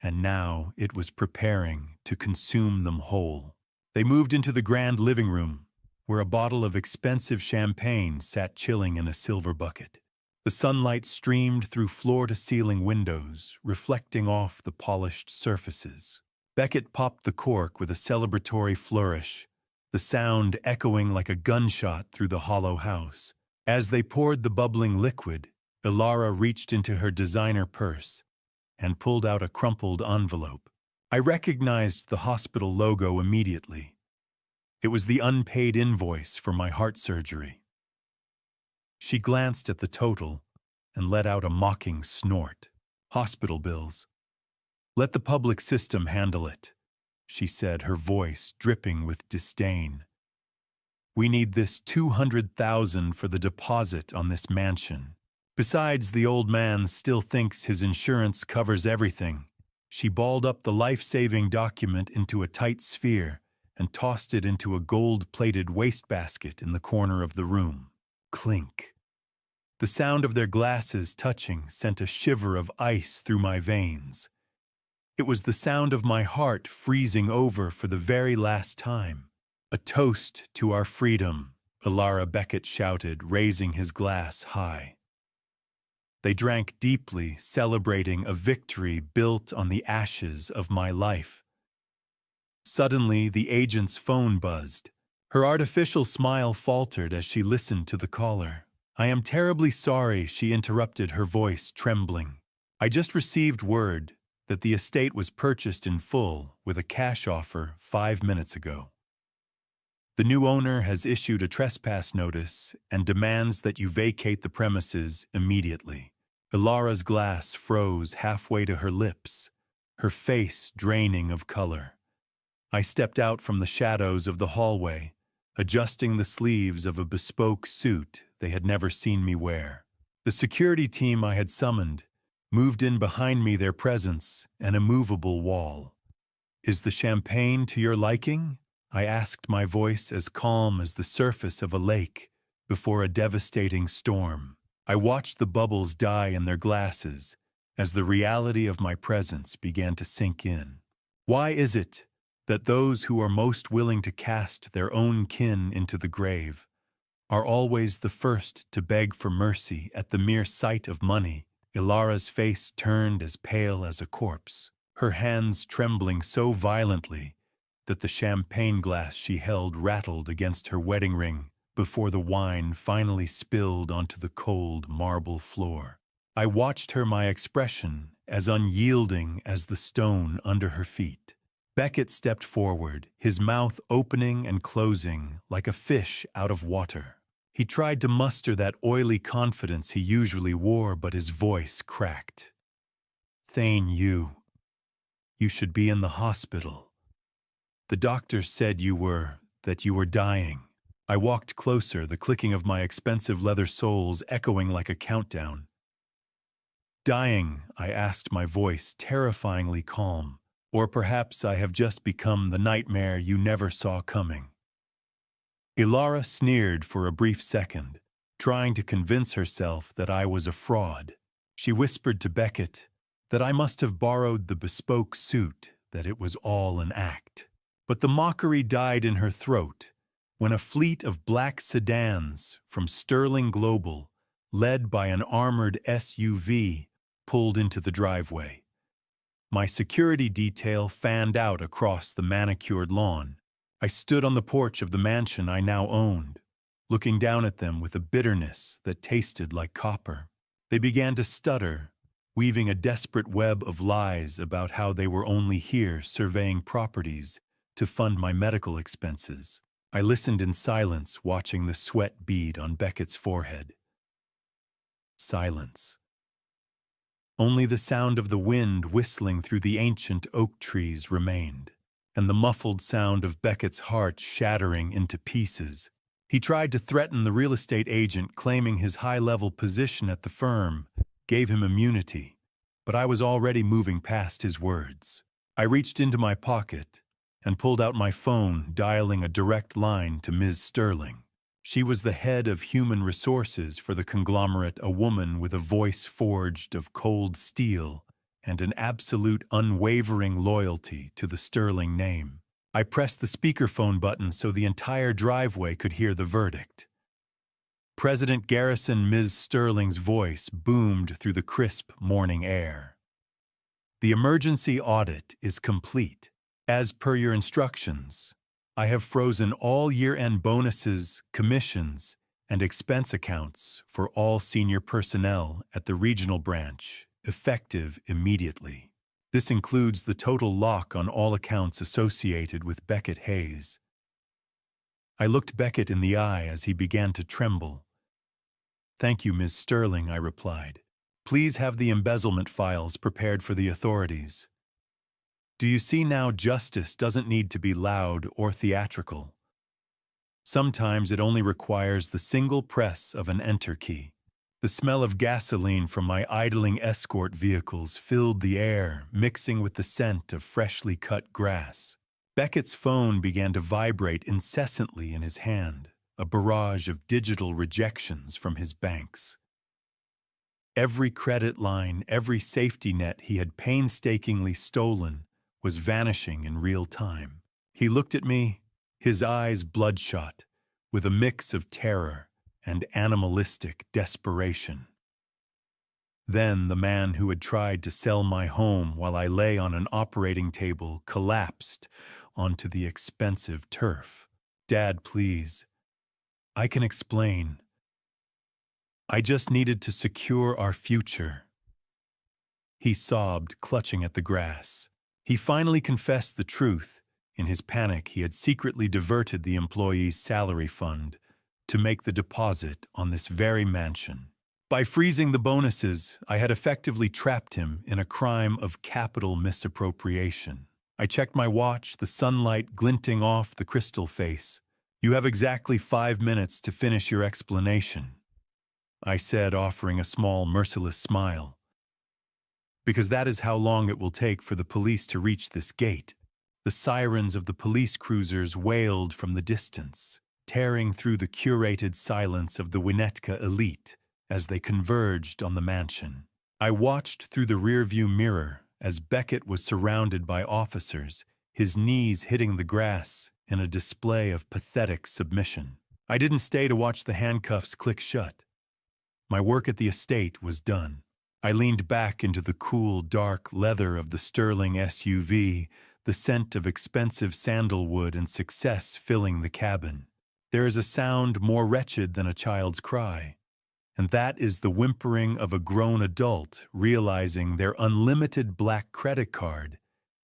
and now it was preparing to consume them whole. They moved into the grand living room, where a bottle of expensive champagne sat chilling in a silver bucket. The sunlight streamed through floor-to-ceiling windows, reflecting off the polished surfaces. Beckett popped the cork with a celebratory flourish, the sound echoing like a gunshot through the hollow house. As they poured the bubbling liquid, Ilara reached into her designer purse and pulled out a crumpled envelope. I recognized the hospital logo immediately. It was the unpaid invoice for my heart surgery. She glanced at the total and let out a mocking snort. Hospital bills. Let the public system handle it, she said, her voice dripping with disdain. We need this $200,000 for the deposit on this mansion. Besides, the old man still thinks his insurance covers everything. She balled up the life-saving document into a tight sphere and tossed it into a gold-plated wastebasket in the corner of the room. Clink. The sound of their glasses touching sent a shiver of ice through my veins. It was the sound of my heart freezing over for the very last time. "A toast to our freedom," Ilara Beckett shouted, raising his glass high. They drank deeply, celebrating a victory built on the ashes of my life. Suddenly, the agent's phone buzzed. Her artificial smile faltered as she listened to the caller. "I am terribly sorry," she interrupted, her voice trembling. "I just received word that the estate was purchased in full with a cash offer 5 minutes ago. The new owner has issued a trespass notice and demands that you vacate the premises immediately." Ilara's glass froze halfway to her lips, her face draining of color. I stepped out from the shadows of the hallway, adjusting the sleeves of a bespoke suit they had never seen me wear. The security team I had summoned moved in behind me, their presence an immovable wall. "Is the champagne to your liking?" I asked, my voice as calm as the surface of a lake before a devastating storm. I watched the bubbles die in their glasses as the reality of my presence began to sink in. Why is it that those who are most willing to cast their own kin into the grave are always the first to beg for mercy at the mere sight of money? Ilara's face turned as pale as a corpse, her hands trembling so violently that the champagne glass she held rattled against her wedding ring before the wine finally spilled onto the cold marble floor. I watched her, my expression as unyielding as the stone under her feet. Beckett stepped forward, his mouth opening and closing like a fish out of water. He tried to muster that oily confidence he usually wore, but his voice cracked. "Thane, you should be in the hospital. The doctors said that you were dying." I walked closer, the clicking of my expensive leather soles echoing like a countdown. "Dying?" I asked, my voice terrifyingly calm. "Or perhaps I have just become the nightmare you never saw coming." Ilara sneered for a brief second, trying to convince herself that I was a fraud. She whispered to Beckett that I must have borrowed the bespoke suit, that it was all an act. But the mockery died in her throat when a fleet of black sedans from Sterling Global, led by an armored SUV, pulled into the driveway. My security detail fanned out across the manicured lawn. I stood on the porch of the mansion I now owned, looking down at them with a bitterness that tasted like copper. They began to stutter, weaving a desperate web of lies about how they were only here surveying properties to fund my medical expenses. I listened in silence, watching the sweat bead on Beckett's forehead. Silence. Only the sound of the wind whistling through the ancient oak trees remained, and the muffled sound of Beckett's heart shattering into pieces. He tried to threaten the real estate agent, claiming his high-level position at the firm gave him immunity, but I was already moving past his words. I reached into my pocket and pulled out my phone, dialing a direct line to Ms. Sterling. She was the head of human resources for the conglomerate, a woman with a voice forged of cold steel and an absolute unwavering loyalty to the Sterling name. I pressed the speakerphone button so the entire driveway could hear the verdict. President Garrison, Ms. Sterling's voice boomed through the crisp morning air. "The emergency audit is complete. As per your instructions, I have frozen all year-end bonuses, commissions, and expense accounts for all senior personnel at the regional branch, effective immediately. This includes the total lock on all accounts associated with Beckett Hayes." I looked Beckett in the eye as he began to tremble. "Thank you, Ms. Sterling," I replied. "Please have the embezzlement files prepared for the authorities. Do you see now, justice doesn't need to be loud or theatrical. Sometimes it only requires the single press of an enter key." The smell of gasoline from my idling escort vehicles filled the air, mixing with the scent of freshly cut grass. Beckett's phone began to vibrate incessantly in his hand, a barrage of digital rejections from his banks. Every credit line, every safety net he had painstakingly stolen was vanishing in real time. He looked at me, his eyes bloodshot, with a mix of terror and animalistic desperation. Then the man who had tried to sell my home while I lay on an operating table collapsed onto the expensive turf. "Dad, please. I can explain. I just needed to secure our future." He sobbed, clutching at the grass. He finally confessed the truth. In his panic, he had secretly diverted the employee's salary fund to make the deposit on this very mansion. By freezing the bonuses, I had effectively trapped him in a crime of capital misappropriation. I checked my watch, the sunlight glinting off the crystal face. "You have exactly 5 minutes to finish your explanation," I said, offering a small, merciless smile. "Because that is how long it will take for the police to reach this gate." The sirens of the police cruisers wailed from the distance, tearing through the curated silence of the Winnetka elite as they converged on the mansion. I watched through the rearview mirror as Beckett was surrounded by officers, his knees hitting the grass in a display of pathetic submission. I didn't stay to watch the handcuffs click shut. My work at the estate was done. I leaned back into the cool, dark leather of the Sterling SUV, the scent of expensive sandalwood and success filling the cabin. There is a sound more wretched than a child's cry, and that is the whimpering of a grown adult realizing their unlimited black credit card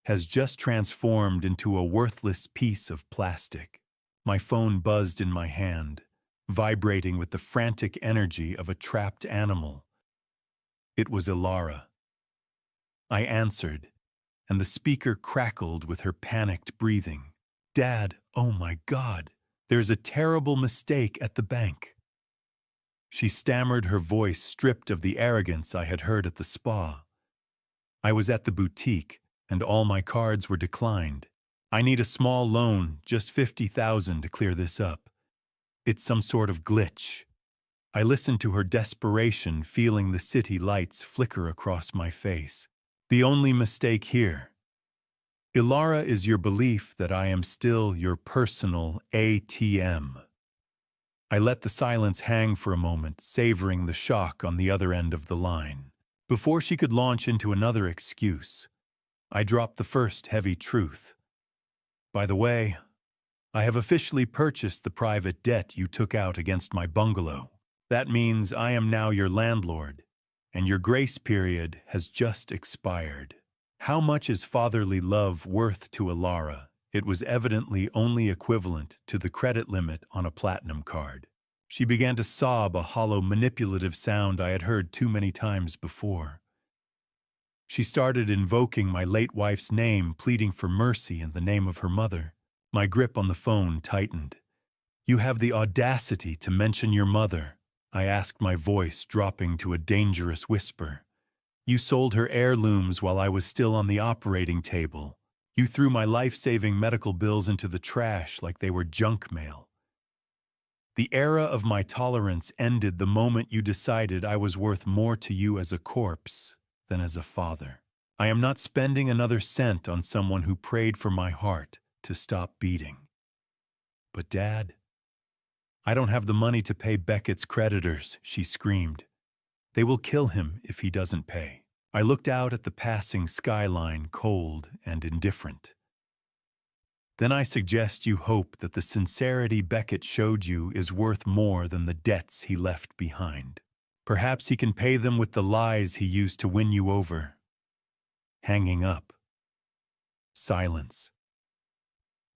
has just transformed into a worthless piece of plastic. My phone buzzed in my hand, vibrating with the frantic energy of a trapped animal. It was Ilara. I answered, and the speaker crackled with her panicked breathing. "Dad, oh my God, there's a terrible mistake at the bank." She stammered, her voice stripped of the arrogance I had heard at the spa. "I was at the boutique, and all my cards were declined. I need a small loan, just $50,000 to clear this up. It's some sort of glitch." I listened to her desperation, feeling the city lights flicker across my face. "The only mistake here, Ilara, is your belief that I am still your personal ATM." I let the silence hang for a moment, savoring the shock on the other end of the line. Before she could launch into another excuse, I dropped the first heavy truth. "By the way, I have officially purchased the private debt you took out against my bungalow. That means I am now your landlord, and your grace period has just expired." How much is fatherly love worth to Ilara? It was evidently only equivalent to the credit limit on a platinum card. She began to sob, a hollow, manipulative sound I had heard too many times before. She started invoking my late wife's name, pleading for mercy in the name of her mother. My grip on the phone tightened. "You have the audacity to mention your mother," I asked, my voice dropping to a dangerous whisper. "You sold her heirlooms while I was still on the operating table. You threw my life-saving medical bills into the trash like they were junk mail. The era of my tolerance ended the moment you decided I was worth more to you as a corpse than as a father. I am not spending another cent on someone who prayed for my heart to stop beating." "But Dad, I don't have the money to pay Beckett's creditors," she screamed. "They will kill him if he doesn't pay." I looked out at the passing skyline, cold and indifferent. "Then I suggest you hope that the sincerity Beckett showed you is worth more than the debts he left behind. Perhaps he can pay them with the lies he used to win you over." Hanging up. Silence.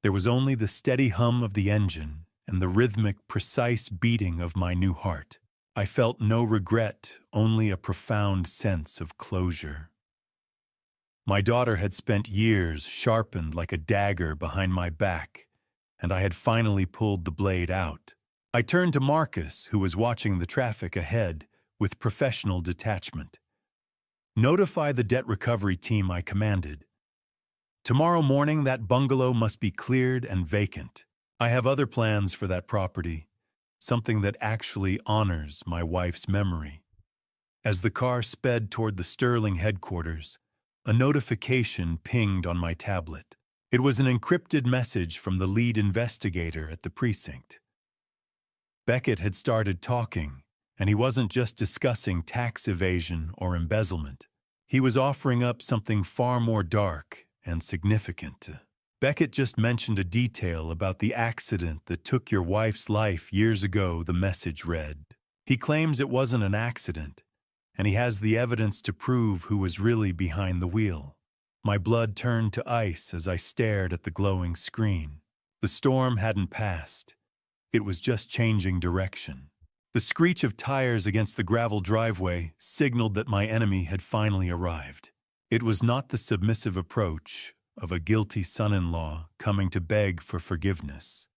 There was only the steady hum of the engine and the rhythmic, precise beating of my new heart. I felt no regret, only a profound sense of closure. My daughter had spent years sharpened like a dagger behind my back, and I had finally pulled the blade out. I turned to Marcus, who was watching the traffic ahead with professional detachment. "Notify the debt recovery team," I commanded. "Tomorrow morning that bungalow must be cleared and vacant. I have other plans for that property, something that actually honors my wife's memory." As the car sped toward the Sterling headquarters, a notification pinged on my tablet. It was an encrypted message from the lead investigator at the precinct. Beckett had started talking, and he wasn't just discussing tax evasion or embezzlement. He was offering up something far more dark and significant. Beckett just mentioned a detail about the accident that took your wife's life years ago, the message read. He claims it wasn't an accident, and he has the evidence to prove who was really behind the wheel. My blood turned to ice as I stared at the glowing screen. The storm hadn't passed. It was just changing direction. The screech of tires against the gravel driveway signaled that my enemy had finally arrived. It was not the submissive approach of a guilty son-in-law coming to beg for forgiveness,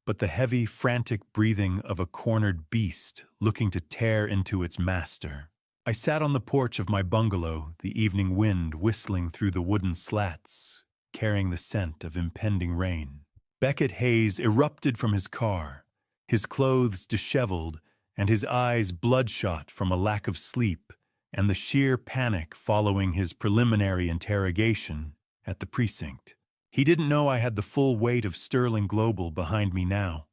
but the heavy, frantic breathing of a cornered beast looking to tear into its master. I sat on the porch of my bungalow, the evening wind whistling through the wooden slats, carrying the scent of impending rain. Beckett Hayes erupted from his car, his clothes disheveled and his eyes bloodshot from a lack of sleep and the sheer panic following his preliminary interrogation at the precinct. He didn't know I had the full weight of Sterling Global behind me now.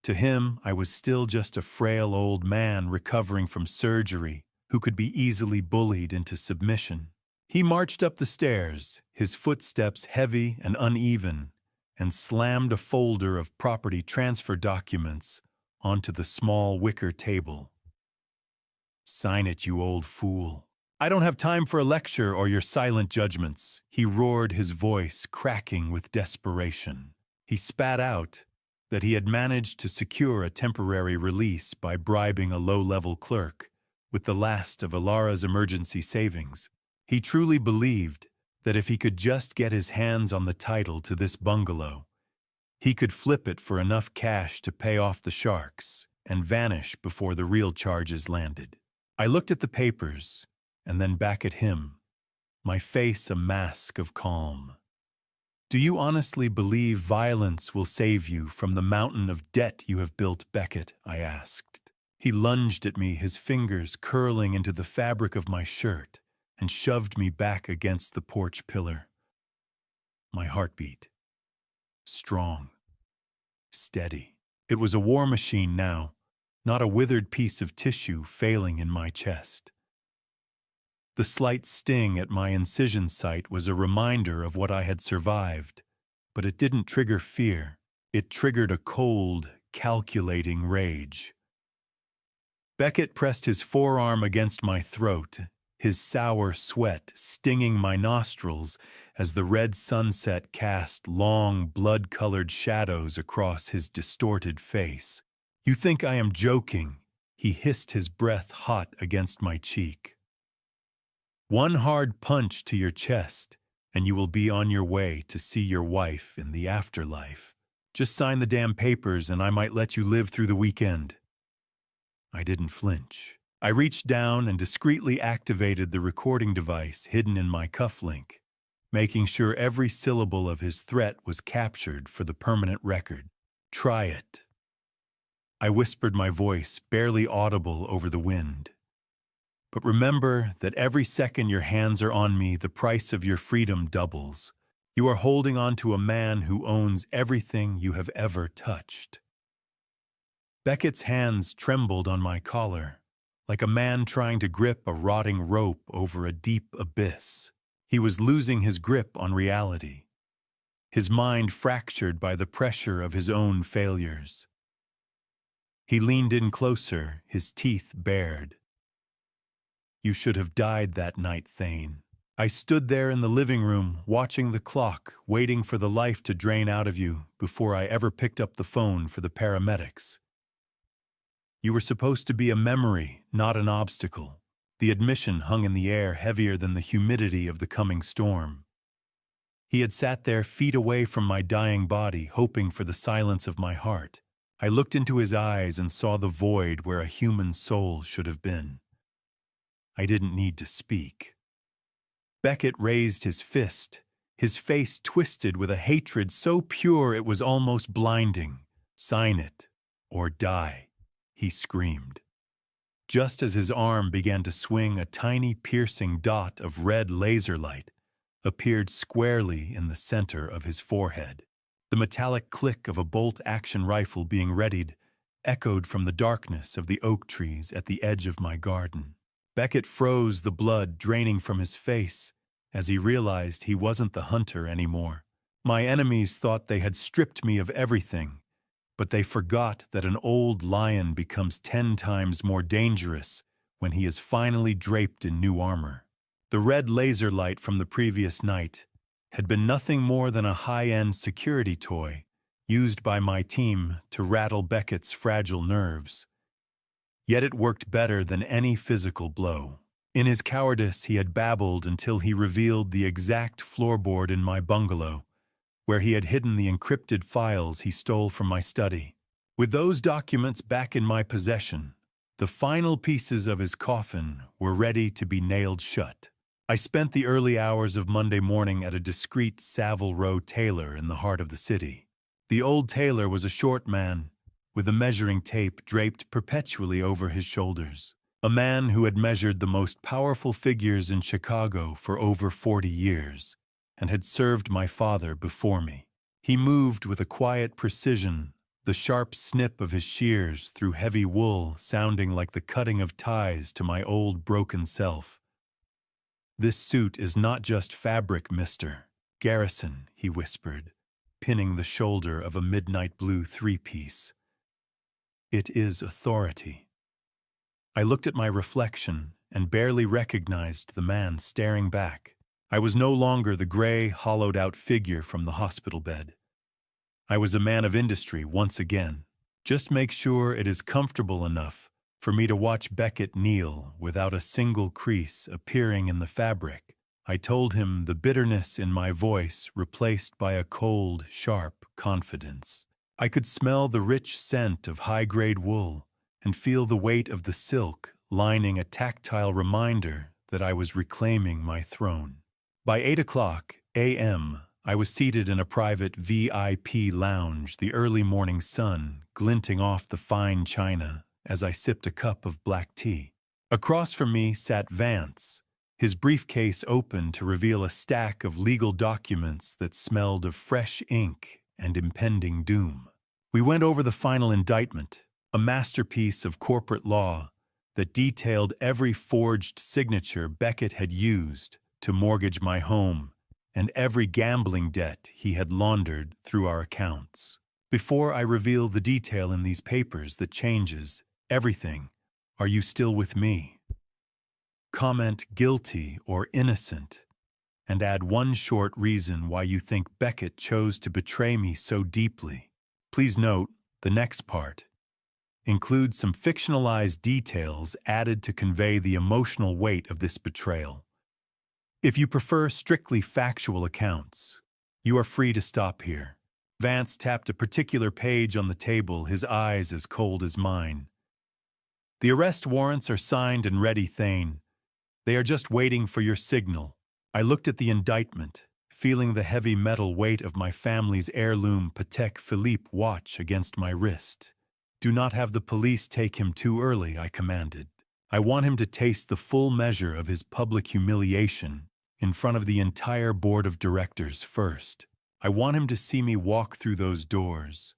To him, I was still just a frail old man recovering from surgery who could be easily bullied into submission. He marched up the stairs, his footsteps heavy and uneven, and slammed a folder of property transfer documents onto the small wicker table. "Sign it, you old fool. I don't have time for a lecture or your silent judgments," he roared, his voice cracking with desperation. He spat out that he had managed to secure a temporary release by bribing a low-level clerk with the last of Alara's emergency savings. He truly believed that if he could just get his hands on the title to this bungalow, he could flip it for enough cash to pay off the sharks and vanish before the real charges landed. I looked at the papers and then back at him, my face a mask of calm. "Do you honestly believe violence will save you from the mountain of debt you have built, Beckett?" I asked. He lunged at me, his fingers curling into the fabric of my shirt, and shoved me back against the porch pillar. My heartbeat. Strong. Steady. It was a war machine now, not a withered piece of tissue failing in my chest. The slight sting at my incision site was a reminder of what I had survived, but it didn't trigger fear. It triggered a cold, calculating rage. Beckett pressed his forearm against my throat, his sour sweat stinging my nostrils as the red sunset cast long, blood-colored shadows across his distorted face. "You think I am joking?" He hissed, his breath hot against my cheek. "One hard punch to your chest, and you will be on your way to see your wife in the afterlife. Just sign the damn papers and I might let you live through the weekend." I didn't flinch. I reached down and discreetly activated the recording device hidden in my cufflink, making sure every syllable of his threat was captured for the permanent record. "Try it." I whispered, my voice barely audible over the wind. "But remember that every second your hands are on me, the price of your freedom doubles. You are holding on to a man who owns everything you have ever touched." Beckett's hands trembled on my collar, like a man trying to grip a rotting rope over a deep abyss. He was losing his grip on reality, his mind fractured by the pressure of his own failures. He leaned in closer, his teeth bared. "You should have died that night, Thane." I stood there in the living room, watching the clock, waiting for the life to drain out of you before I ever picked up the phone for the paramedics. You were supposed to be a memory, not an obstacle. The admission hung in the air, heavier than the humidity of the coming storm. He had sat there feet away from my dying body, hoping for the silence of my heart. I looked into his eyes and saw the void where a human soul should have been. I didn't need to speak. Beckett raised his fist, his face twisted with a hatred so pure it was almost blinding. "Sign it, or die," he screamed. Just as his arm began to swing, a tiny piercing dot of red laser light appeared squarely in the center of his forehead. The metallic click of a bolt-action rifle being readied echoed from the darkness of the oak trees at the edge of my garden. Beckett froze, the blood draining from his face as he realized he wasn't the hunter anymore. My enemies thought they had stripped me of everything, but they forgot that an old lion becomes 10 times more dangerous when he is finally draped in new armor. The red laser light from the previous night had been nothing more than a high-end security toy used by my team to rattle Beckett's fragile nerves. Yet it worked better than any physical blow. In his cowardice, he had babbled until he revealed the exact floorboard in my bungalow, where he had hidden the encrypted files he stole from my study. With those documents back in my possession, the final pieces of his coffin were ready to be nailed shut. I spent the early hours of Monday morning at a discreet Savile Row tailor in the heart of the city. The old tailor was a short man, with a measuring tape draped perpetually over his shoulders. A man who had measured the most powerful figures in Chicago for over 40 years, and had served my father before me. He moved with a quiet precision, the sharp snip of his shears through heavy wool sounding like the cutting of ties to my old broken self. "This suit is not just fabric, Mr. Garrison," he whispered, pinning the shoulder of a midnight blue three-piece. "It is authority." I looked at my reflection and barely recognized the man staring back. I was no longer the gray, hollowed-out figure from the hospital bed. I was a man of industry once again. "Just make sure it is comfortable enough for me to watch Beckett kneel without a single crease appearing in the fabric," I told him, the bitterness in my voice replaced by a cold, sharp confidence. I could smell the rich scent of high-grade wool and feel the weight of the silk lining, a tactile reminder that I was reclaiming my throne. By 8 a.m., I was seated in a private VIP lounge, the early morning sun glinting off the fine china as I sipped a cup of black tea. Across from me sat Vance, his briefcase open to reveal a stack of legal documents that smelled of fresh ink and impending doom. We went over the final indictment, a masterpiece of corporate law that detailed every forged signature Beckett had used to mortgage my home and every gambling debt he had laundered through our accounts. "Before I reveal the detail in these papers that changes everything, are you still with me? Comment guilty or innocent, and add one short reason why you think Beckett chose to betray me so deeply." Please note, the next part includes some fictionalized details added to convey the emotional weight of this betrayal. If you prefer strictly factual accounts, you are free to stop here. Vance tapped a particular page on the table, his eyes as cold as mine. "The arrest warrants are signed and ready, Thane. They are just waiting for your signal." I looked at the indictment, feeling the heavy metal weight of my family's heirloom Patek Philippe watch against my wrist. "Do not have the police take him too early," I commanded. "I want him to taste the full measure of his public humiliation in front of the entire board of directors first. I want him to see me walk through those doors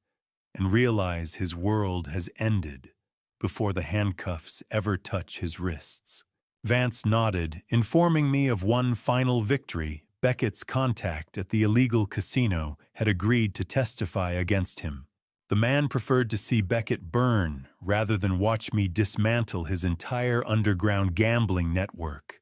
and realize his world has ended before the handcuffs ever touch his wrists." Vance nodded, informing me of one final victory. Beckett's contact at the illegal casino had agreed to testify against him. The man preferred to see Beckett burn rather than watch me dismantle his entire underground gambling network.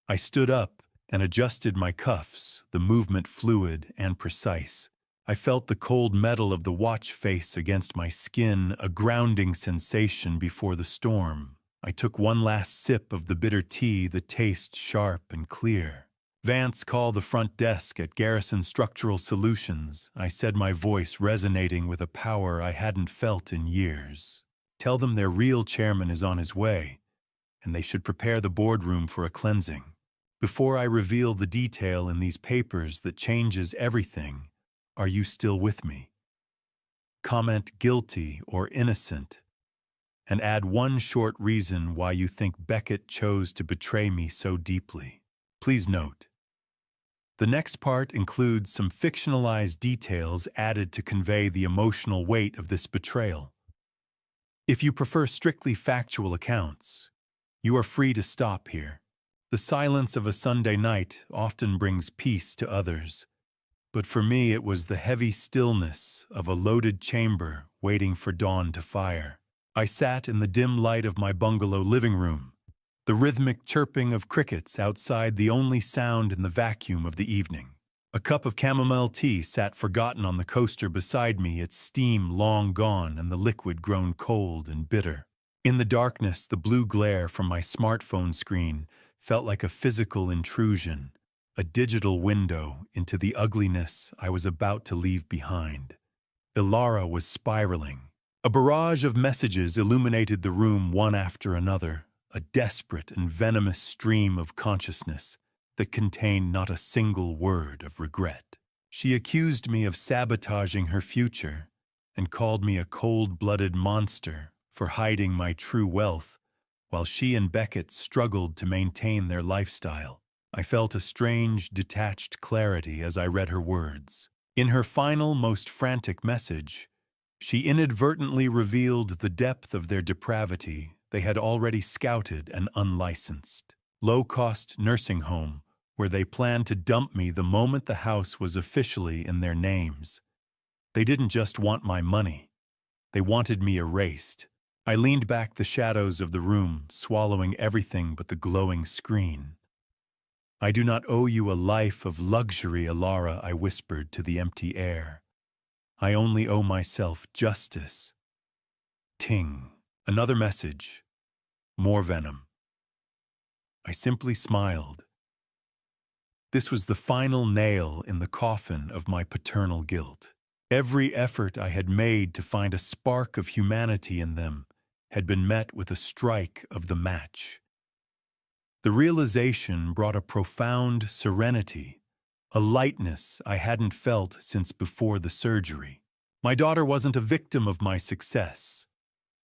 I stood up and adjusted my cuffs, the movement fluid and precise. I felt the cold metal of the watch face against my skin, a grounding sensation before the storm. I took one last sip of the bitter tea, the taste sharp and clear. "Vance, call the front desk at Garrison Structural Solutions," I said, my voice resonating with a power I hadn't felt in years. "Tell them their real chairman is on his way, and they should prepare the boardroom for a cleansing. Before I reveal the detail in these papers that changes everything, are you still with me? Comment guilty or innocent, and add one short reason why you think Beckett chose to betray me so deeply. Please note, the next part includes some fictionalized details added to convey the emotional weight of this betrayal. If you prefer strictly factual accounts, you are free to stop here. The silence of a Sunday night often brings peace to others, but for me it was the heavy stillness of a loaded chamber waiting for dawn to fire. I sat in the dim light of my bungalow living room, the rhythmic chirping of crickets outside the only sound in the vacuum of the evening. A cup of chamomile tea sat forgotten on the coaster beside me, its steam long gone and the liquid grown cold and bitter. In the darkness, the blue glare from my smartphone screen felt like a physical intrusion, a digital window into the ugliness I was about to leave behind. Ilara was spiraling. A barrage of messages illuminated the room one after another, a desperate and venomous stream of consciousness that contained not a single word of regret. She accused me of sabotaging her future and called me a cold-blooded monster for hiding my true wealth while she and Beckett struggled to maintain their lifestyle. I felt a strange, detached clarity as I read her words. In her final, most frantic message, she inadvertently revealed the depth of their depravity they had already scouted an unlicensed, low-cost nursing home where they planned to dump me the moment the house was officially in their names. They didn't just want my money. They wanted me erased. I leaned back the shadows of the room, swallowing everything but the glowing screen. "I do not owe you a life of luxury, Ilara," I whispered to the empty air. "I only owe myself justice." Ting. Another message. More venom. I simply smiled. This was the final nail in the coffin of my paternal guilt. Every effort I had made to find a spark of humanity in them had been met with a strike of the match. The realization brought a profound serenity, a lightness I hadn't felt since before the surgery. My daughter wasn't a victim of my success.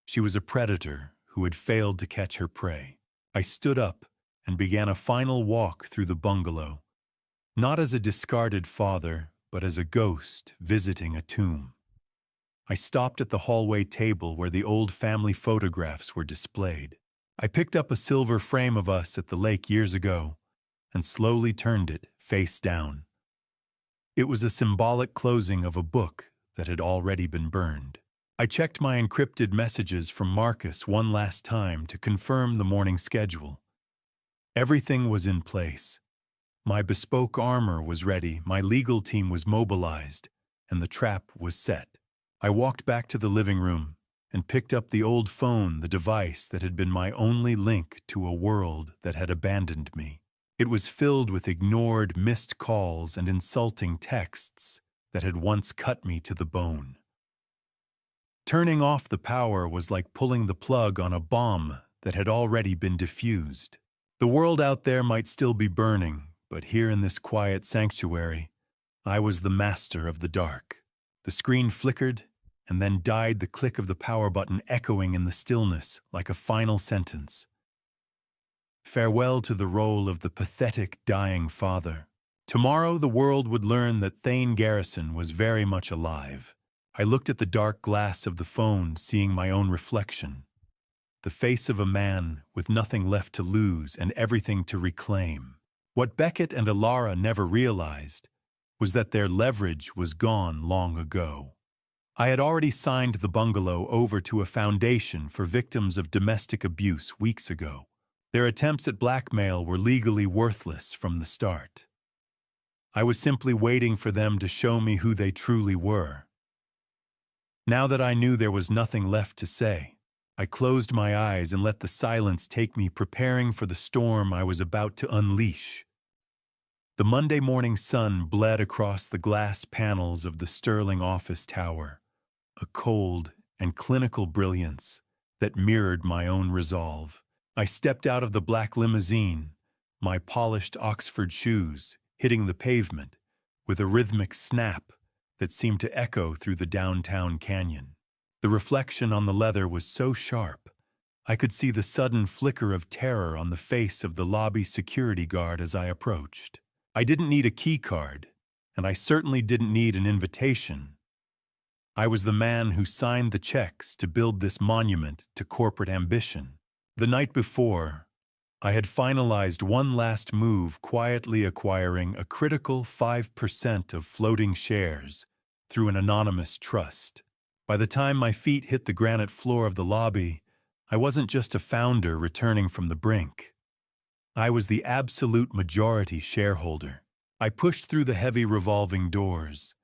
She was a predator who had failed to catch her prey. I stood up and began a final walk through the bungalow, not as a discarded father, but as a ghost visiting a tomb. I stopped at the hallway table where the old family photographs were displayed. I picked up a silver frame of us at the lake years ago and slowly turned it face down. It was a symbolic closing of a book that had already been burned. I checked my encrypted messages from Marcus one last time to confirm the morning schedule. Everything was in place. My bespoke armor was ready, my legal team was mobilized, and the trap was set. I walked back to the living room and picked up the old phone, the device that had been my only link to a world that had abandoned me. It was filled with ignored missed calls and insulting texts that had once cut me to the bone. Turning off the power was like pulling the plug on a bomb that had already been diffused. The world out there might still be burning, but here in this quiet sanctuary, I was the master of the dark. The screen flickered, and then died, the click of the power button echoing in the stillness like a final sentence. Farewell to the role of the pathetic dying father. Tomorrow the world would learn that Thane Garrison was very much alive. I looked at the dark glass of the phone, seeing my own reflection. The face of a man with nothing left to lose and everything to reclaim. What Beckett and Ilara never realized was that their leverage was gone long ago. I had already signed the bungalow over to a foundation for victims of domestic abuse weeks ago. Their attempts at blackmail were legally worthless from the start. I was simply waiting for them to show me who they truly were. Now that I knew there was nothing left to say, I closed my eyes and let the silence take me, preparing for the storm I was about to unleash. The Monday morning sun bled across the glass panels of the Sterling office tower, a cold and clinical brilliance that mirrored my own resolve. I stepped out of the black limousine, my polished Oxford shoes hitting the pavement with a rhythmic snap that seemed to echo through the downtown canyon. The reflection on the leather was so sharp, I could see the sudden flicker of terror on the face of the lobby security guard as I approached. I didn't need a key card, and I certainly didn't need an invitation. I was the man who signed the checks to build this monument to corporate ambition. The night before, I had finalized one last move, quietly acquiring a critical 5% of floating shares through an anonymous trust. By the time my feet hit the granite floor of the lobby, I wasn't just a founder returning from the brink. I was the absolute majority shareholder. I pushed through the heavy revolving doors,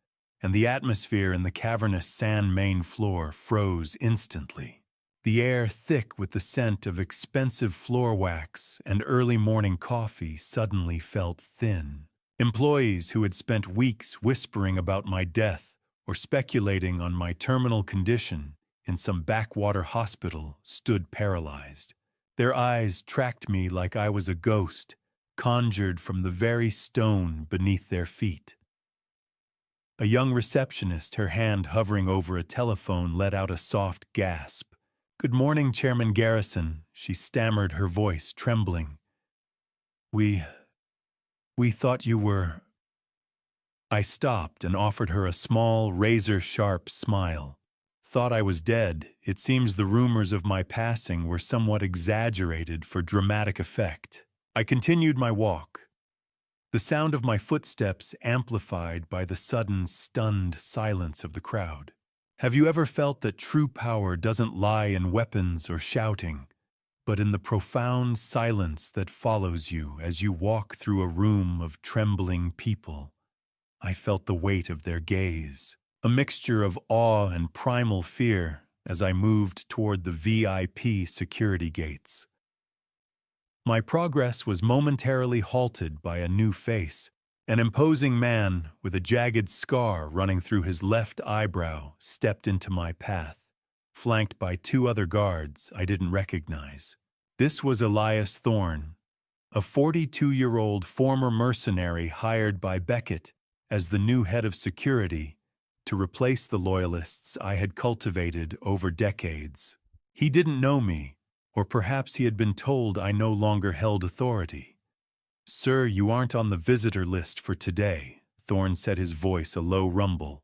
and the atmosphere in the cavernous sand main floor froze instantly. The air, thick with the scent of expensive floor wax and early morning coffee, suddenly felt thin. Employees who had spent weeks whispering about my death or speculating on my terminal condition in some backwater hospital stood paralyzed. Their eyes tracked me like I was a ghost, conjured from the very stone beneath their feet. A young receptionist, her hand hovering over a telephone, let out a soft gasp. "Good morning, Chairman Garrison," she stammered, her voice trembling. We thought you were—" I stopped and offered her a small, razor-sharp smile. "Thought I was dead. It seems the rumors of my passing were somewhat exaggerated for dramatic effect." I continued my walk, the sound of my footsteps amplified by the sudden, stunned silence of the crowd. Have you ever felt that true power doesn't lie in weapons or shouting, but in the profound silence that follows you as you walk through a room of trembling people? I felt the weight of their gaze, a mixture of awe and primal fear as I moved toward the VIP security gates. My progress was momentarily halted by a new face. An imposing man with a jagged scar running through his left eyebrow stepped into my path, flanked by two other guards I didn't recognize. This was Elias Thorne, a 42-year-old former mercenary hired by Beckett as the new head of security to replace the loyalists I had cultivated over decades. He didn't know me, or perhaps he had been told I no longer held authority. "Sir, you aren't on the visitor list for today," Thorne said, his voice a low rumble.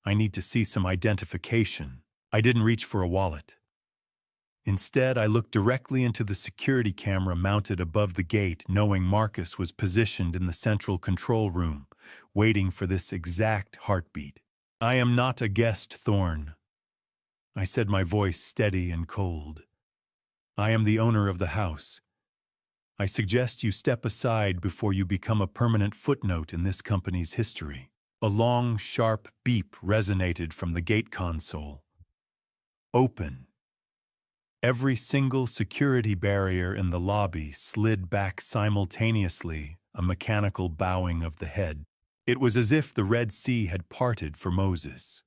"I need to see some identification." I didn't reach for a wallet. Instead, I looked directly into the security camera mounted above the gate, knowing Marcus was positioned in the central control room, waiting for this exact heartbeat. "I am not a guest, Thorne," I said, my voice steady and cold. "I am the owner of the house. I suggest you step aside before you become a permanent footnote in this company's history." A long, sharp beep resonated from the gate console. Open. Every single security barrier in the lobby slid back simultaneously, a mechanical bowing of the head. It was as if the Red Sea had parted for Moses.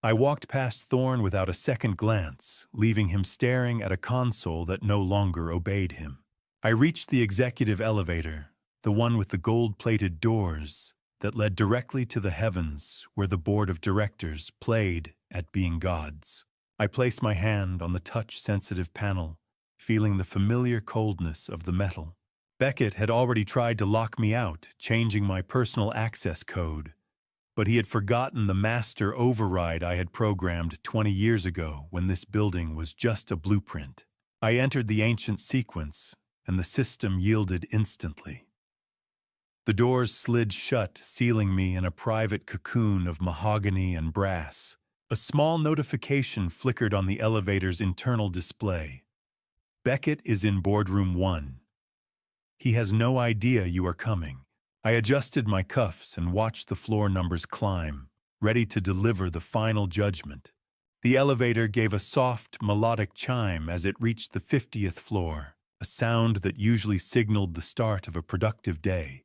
I walked past Thorne without a second glance, leaving him staring at a console that no longer obeyed him. I reached the executive elevator, the one with the gold-plated doors that led directly to the heavens where the board of directors played at being gods. I placed my hand on the touch-sensitive panel, feeling the familiar coldness of the metal. Beckett had already tried to lock me out, changing my personal access code, but he had forgotten the master override I had programmed 20 years ago when this building was just a blueprint. I entered the ancient sequence, and the system yielded instantly. The doors slid shut, sealing me in a private cocoon of mahogany and brass. A small notification flickered on the elevator's internal display. "Beckett is in boardroom 1. He has no idea you are coming." I adjusted my cuffs and watched the floor numbers climb, ready to deliver the final judgment. The elevator gave a soft, melodic chime as it reached the 50th floor, a sound that usually signaled the start of a productive day,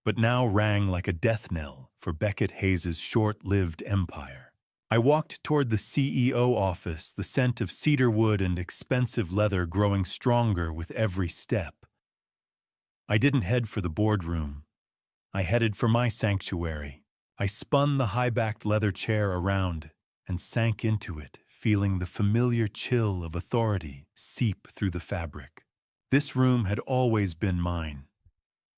but now rang like a death knell for Beckett Hayes's short-lived empire. I walked toward the CEO office, the scent of cedar wood and expensive leather growing stronger with every step. I didn't head for the boardroom. I headed for my sanctuary. I spun the high-backed leather chair around, and sank into it, feeling the familiar chill of authority seep through the fabric. This room had always been mine,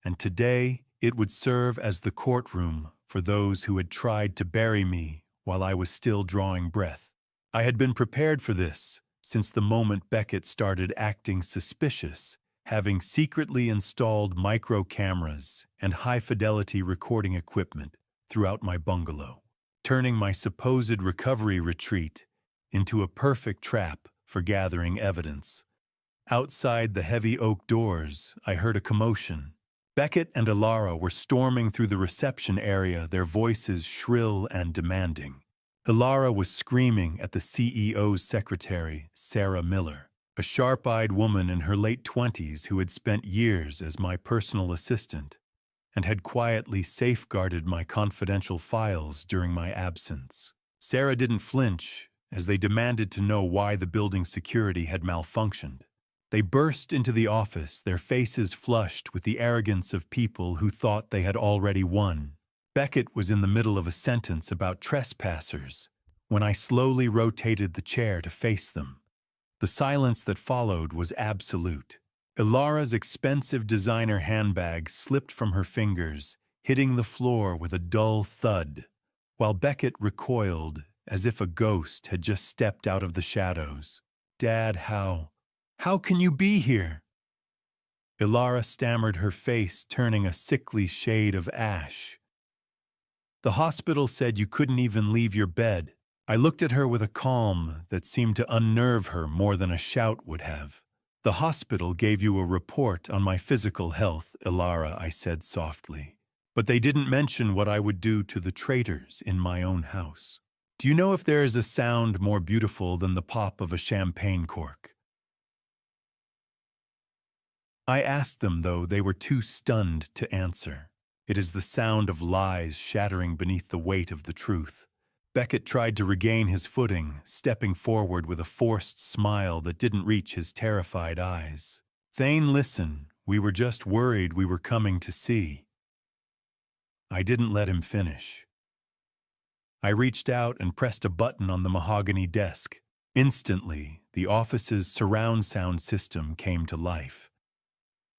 and today it would serve as the courtroom for those who had tried to bury me while I was still drawing breath. I had been prepared for this since the moment Beckett started acting suspicious, having secretly installed micro cameras and high-fidelity recording equipment throughout my bungalow, turning my supposed recovery retreat into a perfect trap for gathering evidence. Outside the heavy oak doors, I heard a commotion. Beckett and Ilara were storming through the reception area, their voices shrill and demanding. Ilara was screaming at the CEO's secretary, Sarah Miller, a sharp-eyed woman in her late 20s who had spent years as my personal assistant and had quietly safeguarded my confidential files during my absence. Sarah didn't flinch as they demanded to know why the building's security had malfunctioned. They burst into the office, their faces flushed with the arrogance of people who thought they had already won. Beckett was in the middle of a sentence about trespassers when I slowly rotated the chair to face them. The silence that followed was absolute. Ilara's expensive designer handbag slipped from her fingers, hitting the floor with a dull thud, while Beckett recoiled as if a ghost had just stepped out of the shadows. "Dad, how can you be here?" Ilara stammered, her face turning a sickly shade of ash. "The hospital said you couldn't even leave your bed." I looked at her with a calm that seemed to unnerve her more than a shout would have. "The hospital gave you a report on my physical health, Ilara," I said softly. "But they didn't mention what I would do to the traitors in my own house. Do you know if there is a sound more beautiful than the pop of a champagne cork?" I asked them, though they were too stunned to answer. It is the sound of lies shattering beneath the weight of the truth. Beckett tried to regain his footing, stepping forward with a forced smile that didn't reach his terrified eyes. "Thane, listen, we were just worried we were coming to see." I didn't let him finish. I reached out and pressed a button on the mahogany desk. Instantly, the office's surround sound system came to life.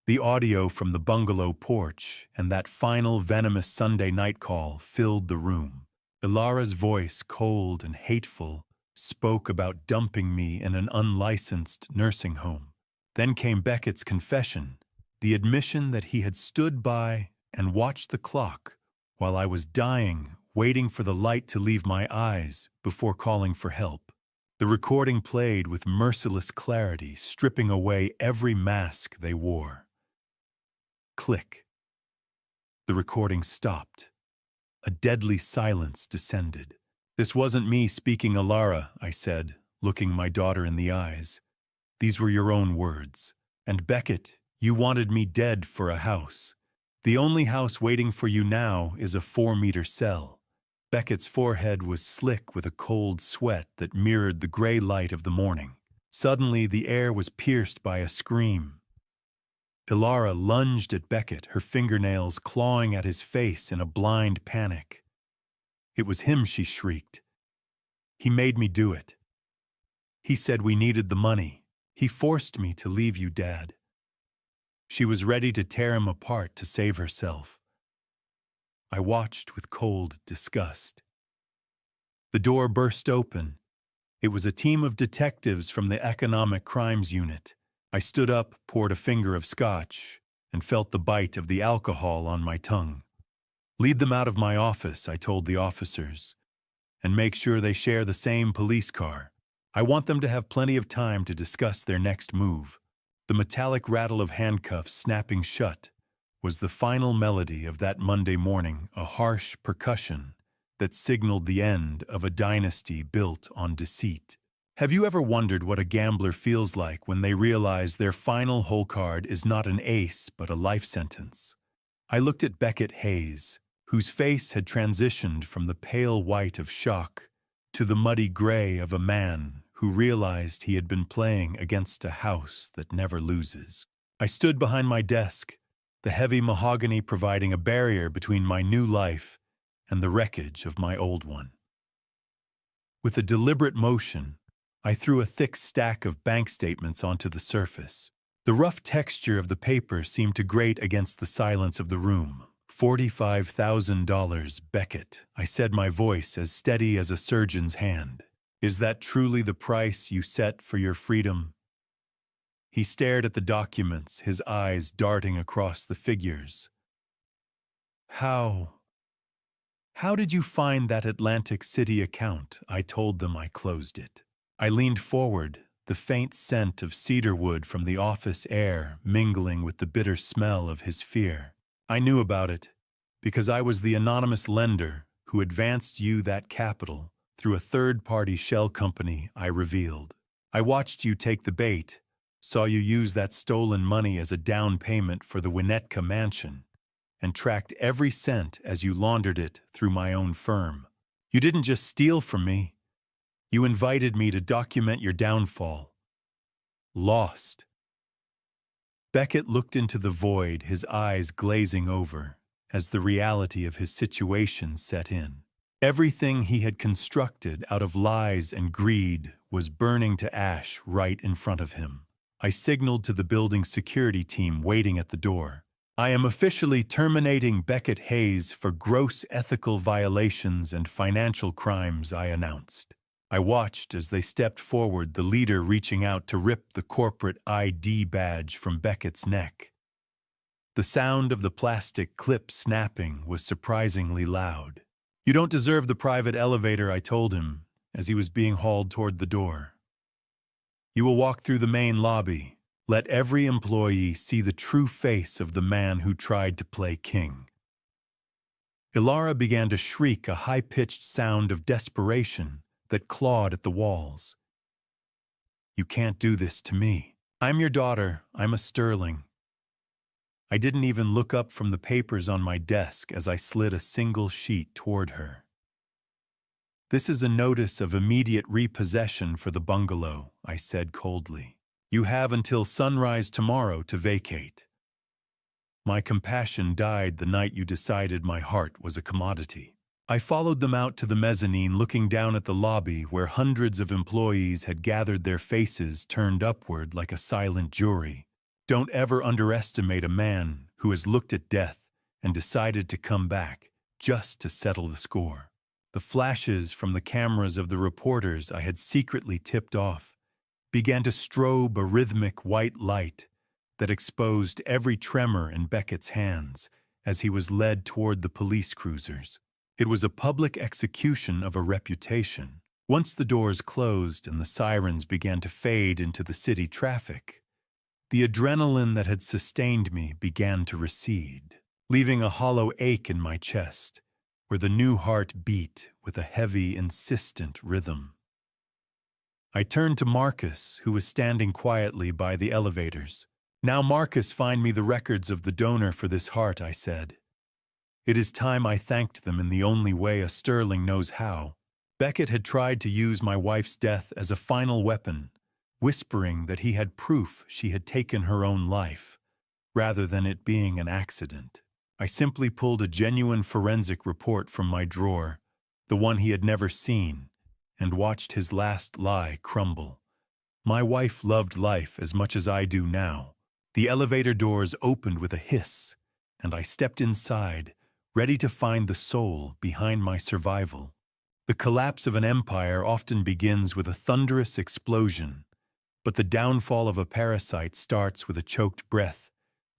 The audio from the bungalow porch and that final venomous Sunday night call filled the room. Ilara's voice, cold and hateful, spoke about dumping me in an unlicensed nursing home. Then came Beckett's confession, the admission that he had stood by and watched the clock while I was dying, waiting for the light to leave my eyes before calling for help. The recording played with merciless clarity, stripping away every mask they wore. Click. The recording stopped. A deadly silence descended. "This wasn't me speaking, Ilara," I said, looking my daughter in the eyes. "These were your own words. And Beckett, you wanted me dead for a house. The only house waiting for you now is a 4-meter cell." Beckett's forehead was slick with a cold sweat that mirrored the gray light of the morning. Suddenly, the air was pierced by a scream. Ilara lunged at Beckett, her fingernails clawing at his face in a blind panic. It was him, she shrieked. "He made me do it. He said we needed the money. He forced me to leave you, Dad." She was ready to tear him apart to save herself. I watched with cold disgust. The door burst open. It was a team of detectives from the Economic Crimes Unit. I stood up, poured a finger of scotch, and felt the bite of the alcohol on my tongue. "Lead them out of my office," I told the officers, "and make sure they share the same police car. I want them to have plenty of time to discuss their next move." The metallic rattle of handcuffs snapping shut was the final melody of that Monday morning, a harsh percussion that signaled the end of a dynasty built on deceit. Have you ever wondered what a gambler feels like when they realize their final hole card is not an ace but a life sentence? I looked at Beckett Hayes, whose face had transitioned from the pale white of shock to the muddy gray of a man who realized he had been playing against a house that never loses. I stood behind my desk, the heavy mahogany providing a barrier between my new life and the wreckage of my old one. With a deliberate motion, I threw a thick stack of bank statements onto the surface. The rough texture of the paper seemed to grate against the silence of the room. $45,000, Beckett, I said, my voice as steady as a surgeon's hand. Is that truly the price you set for your freedom? He stared at the documents, his eyes darting across the figures. How did you find that Atlantic City account? I told them I closed it. I leaned forward, the faint scent of cedarwood from the office air mingling with the bitter smell of his fear. I knew about it, because I was the anonymous lender who advanced you that capital through a third-party shell company I revealed. I watched you take the bait, saw you use that stolen money as a down payment for the Winnetka mansion, and tracked every cent as you laundered it through my own firm. You didn't just steal from me. You invited me to document your downfall. Lost. Beckett looked into the void, his eyes glazing over, as the reality of his situation set in. Everything he had constructed out of lies and greed was burning to ash right in front of him. I signaled to the building's security team waiting at the door. I am officially terminating Beckett Hayes for gross ethical violations and financial crimes, I announced. I watched as they stepped forward, the leader reaching out to rip the corporate ID badge from Beckett's neck. The sound of the plastic clip snapping was surprisingly loud. You don't deserve the private elevator, I told him, as he was being hauled toward the door. You will walk through the main lobby. Let every employee see the true face of the man who tried to play king. Ilara began to shriek, a high-pitched sound of desperation that clawed at the walls. You can't do this to me. I'm your daughter. I'm a Sterling. I didn't even look up from the papers on my desk as I slid a single sheet toward her. This is a notice of immediate repossession for the bungalow, I said coldly. You have until sunrise tomorrow to vacate. My compassion died the night you decided my heart was a commodity. I followed them out to the mezzanine, looking down at the lobby where hundreds of employees had gathered, their faces turned upward like a silent jury. Don't ever underestimate a man who has looked at death and decided to come back just to settle the score. The flashes from the cameras of the reporters I had secretly tipped off began to strobe a rhythmic white light that exposed every tremor in Beckett's hands as he was led toward the police cruisers. It was a public execution of a reputation. Once the doors closed and the sirens began to fade into the city traffic, the adrenaline that had sustained me began to recede, leaving a hollow ache in my chest, where the new heart beat with a heavy, insistent rhythm. I turned to Marcus, who was standing quietly by the elevators. Now, Marcus, find me the records of the donor for this heart, I said. It is time I thanked them in the only way a Sterling knows how. Beckett had tried to use my wife's death as a final weapon, whispering that he had proof she had taken her own life, rather than it being an accident. I simply pulled a genuine forensic report from my drawer, the one he had never seen, and watched his last lie crumble. My wife loved life as much as I do now. The elevator doors opened with a hiss, and I stepped inside, ready to find the soul behind my survival. The collapse of an empire often begins with a thunderous explosion, but the downfall of a parasite starts with a choked breath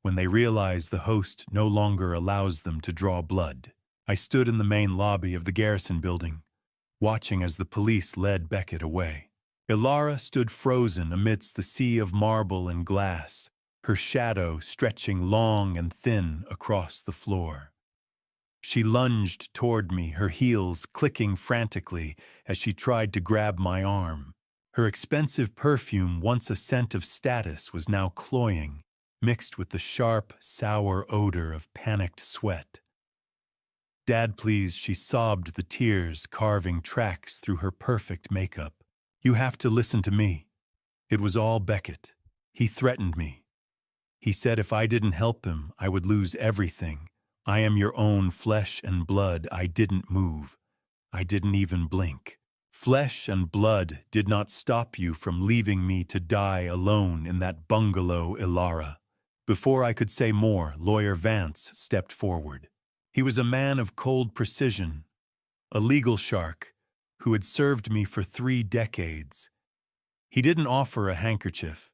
when they realize the host no longer allows them to draw blood. I stood in the main lobby of the Garrison building, watching as the police led Beckett away. Ilara stood frozen amidst the sea of marble and glass, her shadow stretching long and thin across the floor. She lunged toward me, her heels clicking frantically as she tried to grab my arm. Her expensive perfume, once a scent of status, was now cloying, mixed with the sharp, sour odor of panicked sweat. Dad, please, she sobbed, the tears carving tracks through her perfect makeup. You have to listen to me. It was all Beckett. He threatened me. He said if I didn't help him, I would lose everything. I am your own flesh and blood. I didn't move. I didn't even blink. Flesh and blood did not stop you from leaving me to die alone in that bungalow, Ilara. Before I could say more, Lawyer Vance stepped forward. He was a man of cold precision, a legal shark who had served me for 3 decades. He didn't offer a handkerchief.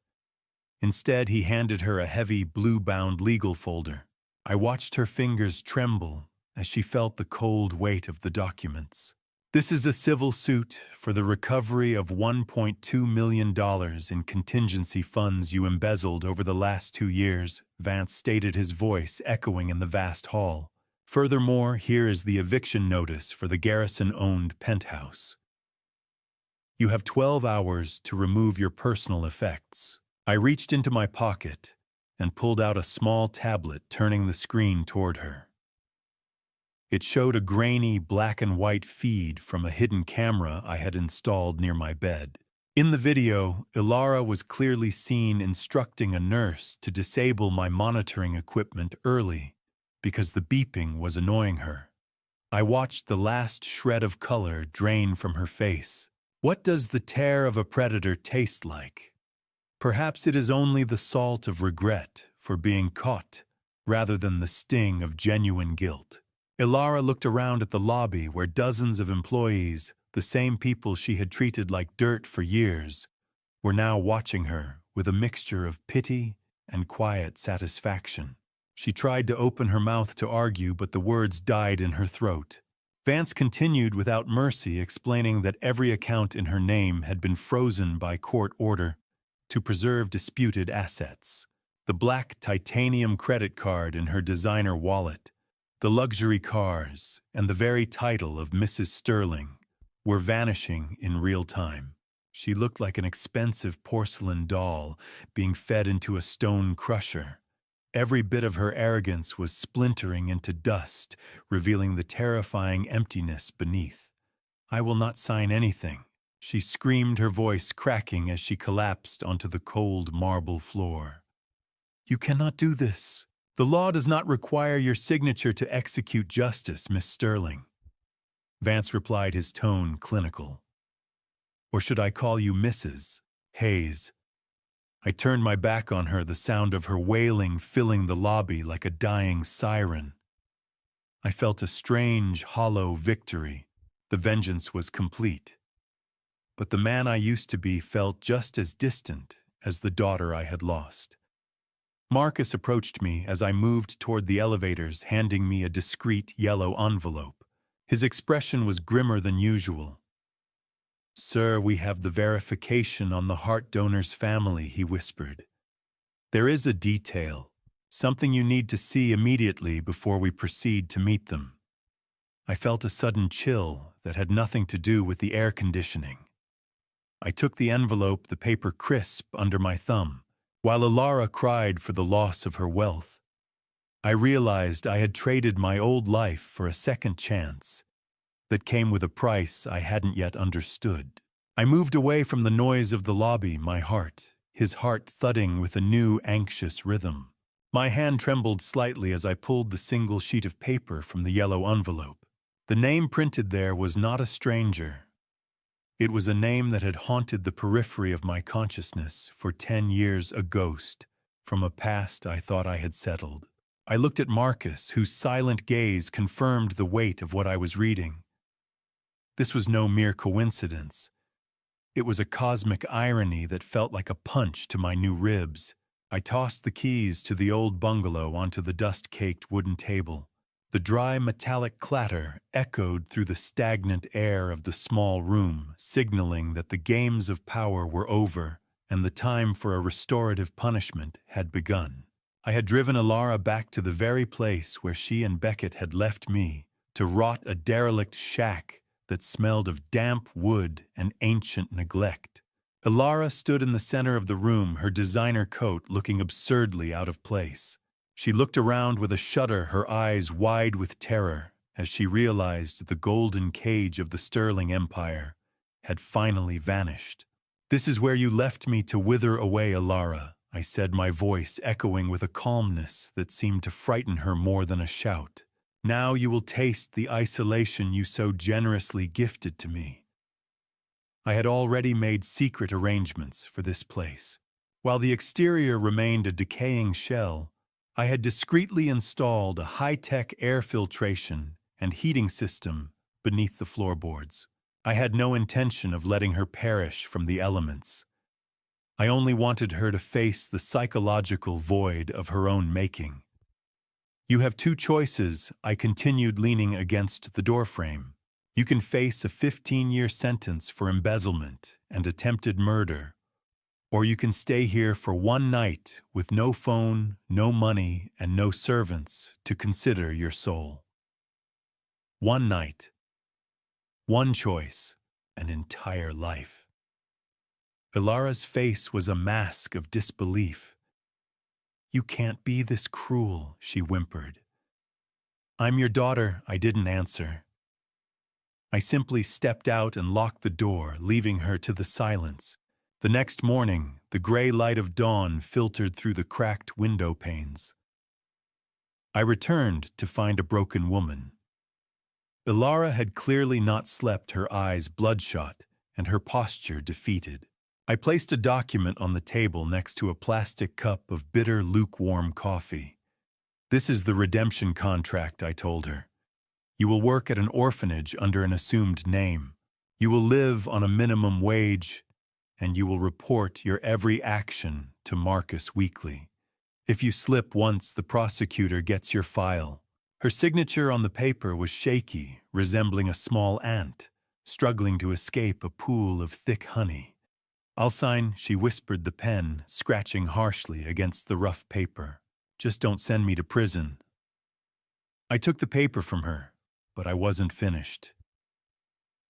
Instead, he handed her a heavy, blue-bound legal folder. I watched her fingers tremble as she felt the cold weight of the documents. This is a civil suit for the recovery of $1.2 million in contingency funds you embezzled over the last 2 years, Vance stated, his voice echoing in the vast hall. Furthermore, here is the eviction notice for the Garrison-owned penthouse. You have 12 hours to remove your personal effects. I reached into my pocket and pulled out a small tablet, turning the screen toward her. It showed a grainy black-and-white feed from a hidden camera I had installed near my bed. In the video, Ilara was clearly seen instructing a nurse to disable my monitoring equipment early because the beeping was annoying her. I watched the last shred of color drain from her face. What does the tear of a predator taste like? Perhaps it is only the salt of regret for being caught rather than the sting of genuine guilt. Ilara looked around at the lobby where dozens of employees, the same people she had treated like dirt for years, were now watching her with a mixture of pity and quiet satisfaction. She tried to open her mouth to argue, but the words died in her throat. Vance continued without mercy, explaining that every account in her name had been frozen by court order to preserve disputed assets. The black titanium credit card in her designer wallet, the luxury cars, and the very title of Mrs. Sterling were vanishing in real time. She looked like an expensive porcelain doll being fed into a stone crusher. Every bit of her arrogance was splintering into dust, revealing the terrifying emptiness beneath. "I will not sign anything," she screamed, her voice cracking as she collapsed onto the cold marble floor. "You cannot do this. The law does not require your signature to execute justice, Miss Sterling." Vance replied, his tone clinical. "Or should I call you Mrs. Hayes?" I turned my back on her, the sound of her wailing filling the lobby like a dying siren. I felt a strange, hollow victory. The vengeance was complete. But the man I used to be felt just as distant as the daughter I had lost. Marcus approached me as I moved toward the elevators, handing me a discreet yellow envelope. His expression was grimmer than usual. "Sir, we have the verification on the heart donor's family," he whispered. "There is a detail, something you need to see immediately before we proceed to meet them." I felt a sudden chill that had nothing to do with the air conditioning. I took the envelope, the paper crisp under my thumb. While Ilara cried for the loss of her wealth, I realized I had traded my old life for a second chance that came with a price I hadn't yet understood. I moved away from the noise of the lobby, his heart thudding with a new anxious rhythm. My hand trembled slightly as I pulled the single sheet of paper from the yellow envelope. The name printed there was not a stranger. It was a name that had haunted the periphery of my consciousness for 10 years, a ghost from a past I thought I had settled. I looked at Marcus, whose silent gaze confirmed the weight of what I was reading. This was no mere coincidence. It was a cosmic irony that felt like a punch to my new ribs. I tossed the keys to the old bungalow onto the dust-caked wooden table. The dry metallic clatter echoed through the stagnant air of the small room, signaling that the games of power were over and the time for a restorative punishment had begun. I had driven Ilara back to the very place where she and Beckett had left me, to rot a derelict shack that smelled of damp wood and ancient neglect. Ilara stood in the center of the room, her designer coat looking absurdly out of place. She looked around with a shudder, her eyes wide with terror, as she realized the golden cage of the Sterling Empire had finally vanished. "This is where you left me to wither away, Ilara," I said, my voice echoing with a calmness that seemed to frighten her more than a shout. "Now you will taste the isolation you so generously gifted to me." I had already made secret arrangements for this place. While the exterior remained a decaying shell, I had discreetly installed a high-tech air filtration and heating system beneath the floorboards. I had no intention of letting her perish from the elements. I only wanted her to face the psychological void of her own making. You have two choices, I continued, leaning against the doorframe. You can face a 15-year sentence for embezzlement and attempted murder, or you can stay here for one night with no phone, no money, and no servants to consider your soul. One night, one choice, an entire life. Ilara's face was a mask of disbelief. "You can't be this cruel," she whimpered. "I'm your daughter," I didn't answer. I simply stepped out and locked the door, leaving her to the silence. The next morning, the gray light of dawn filtered through the cracked window panes. I returned to find a broken woman. Ilara had clearly not slept, her eyes bloodshot and her posture defeated. I placed a document on the table next to a plastic cup of bitter, lukewarm coffee. "This is the redemption contract," I told her. "You will work at an orphanage under an assumed name. You will live on a minimum wage, and you will report your every action to Marcus weekly. If you slip once, the prosecutor gets your file." Her signature on the paper was shaky, resembling a small ant, struggling to escape a pool of thick honey. "I'll sign," she whispered, the pen scratching harshly against the rough paper. "Just don't send me to prison." I took the paper from her, but I wasn't finished.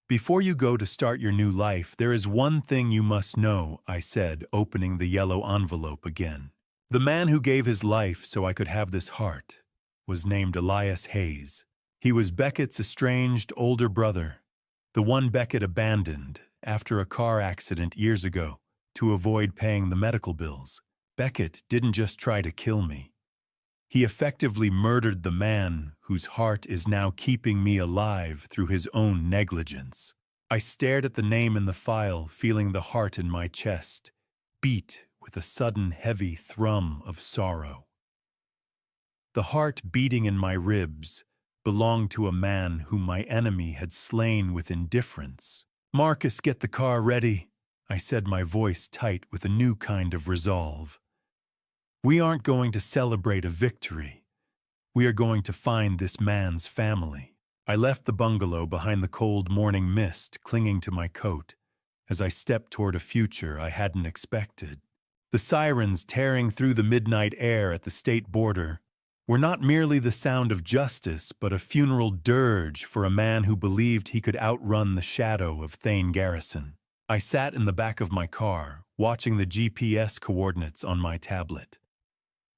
"Before you go to start your new life, there is one thing you must know," I said, opening the yellow envelope again. "The man who gave his life so I could have this heart was named Elias Hayes. He was Beckett's estranged older brother, the one Beckett abandoned after a car accident years ago to avoid paying the medical bills. Beckett didn't just try to kill me. He effectively murdered the man whose heart is now keeping me alive through his own negligence." I stared at the name in the file, feeling the heart in my chest beat with a sudden heavy thrum of sorrow. The heart beating in my ribs belonged to a man whom my enemy had slain with indifference. "Marcus, get the car ready," I said, my voice tight with a new kind of resolve. "We aren't going to celebrate a victory. We are going to find this man's family." I left the bungalow behind the cold morning mist clinging to my coat as I stepped toward a future I hadn't expected. The sirens tearing through the midnight air at the state border were not merely the sound of justice, but a funeral dirge for a man who believed he could outrun the shadow of Thane Garrison. I sat in the back of my car, watching the GPS coordinates on my tablet.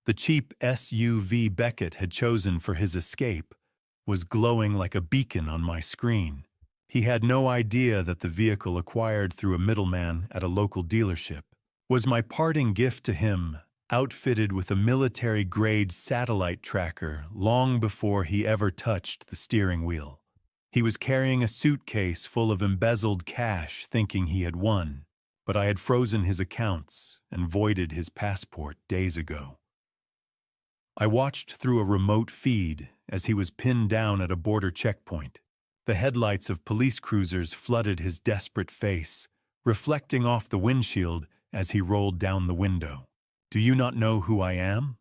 The cheap SUV Beckett had chosen for his escape was glowing like a beacon on my screen. He had no idea that the vehicle acquired through a middleman at a local dealership was my parting gift to him, outfitted with a military-grade satellite tracker long before he ever touched the steering wheel. He was carrying a suitcase full of embezzled cash, thinking he had won, but I had frozen his accounts and voided his passport days ago. I watched through a remote feed as he was pinned down at a border checkpoint. The headlights of police cruisers flooded his desperate face, reflecting off the windshield as he rolled down the window. "Do you not know who I am?"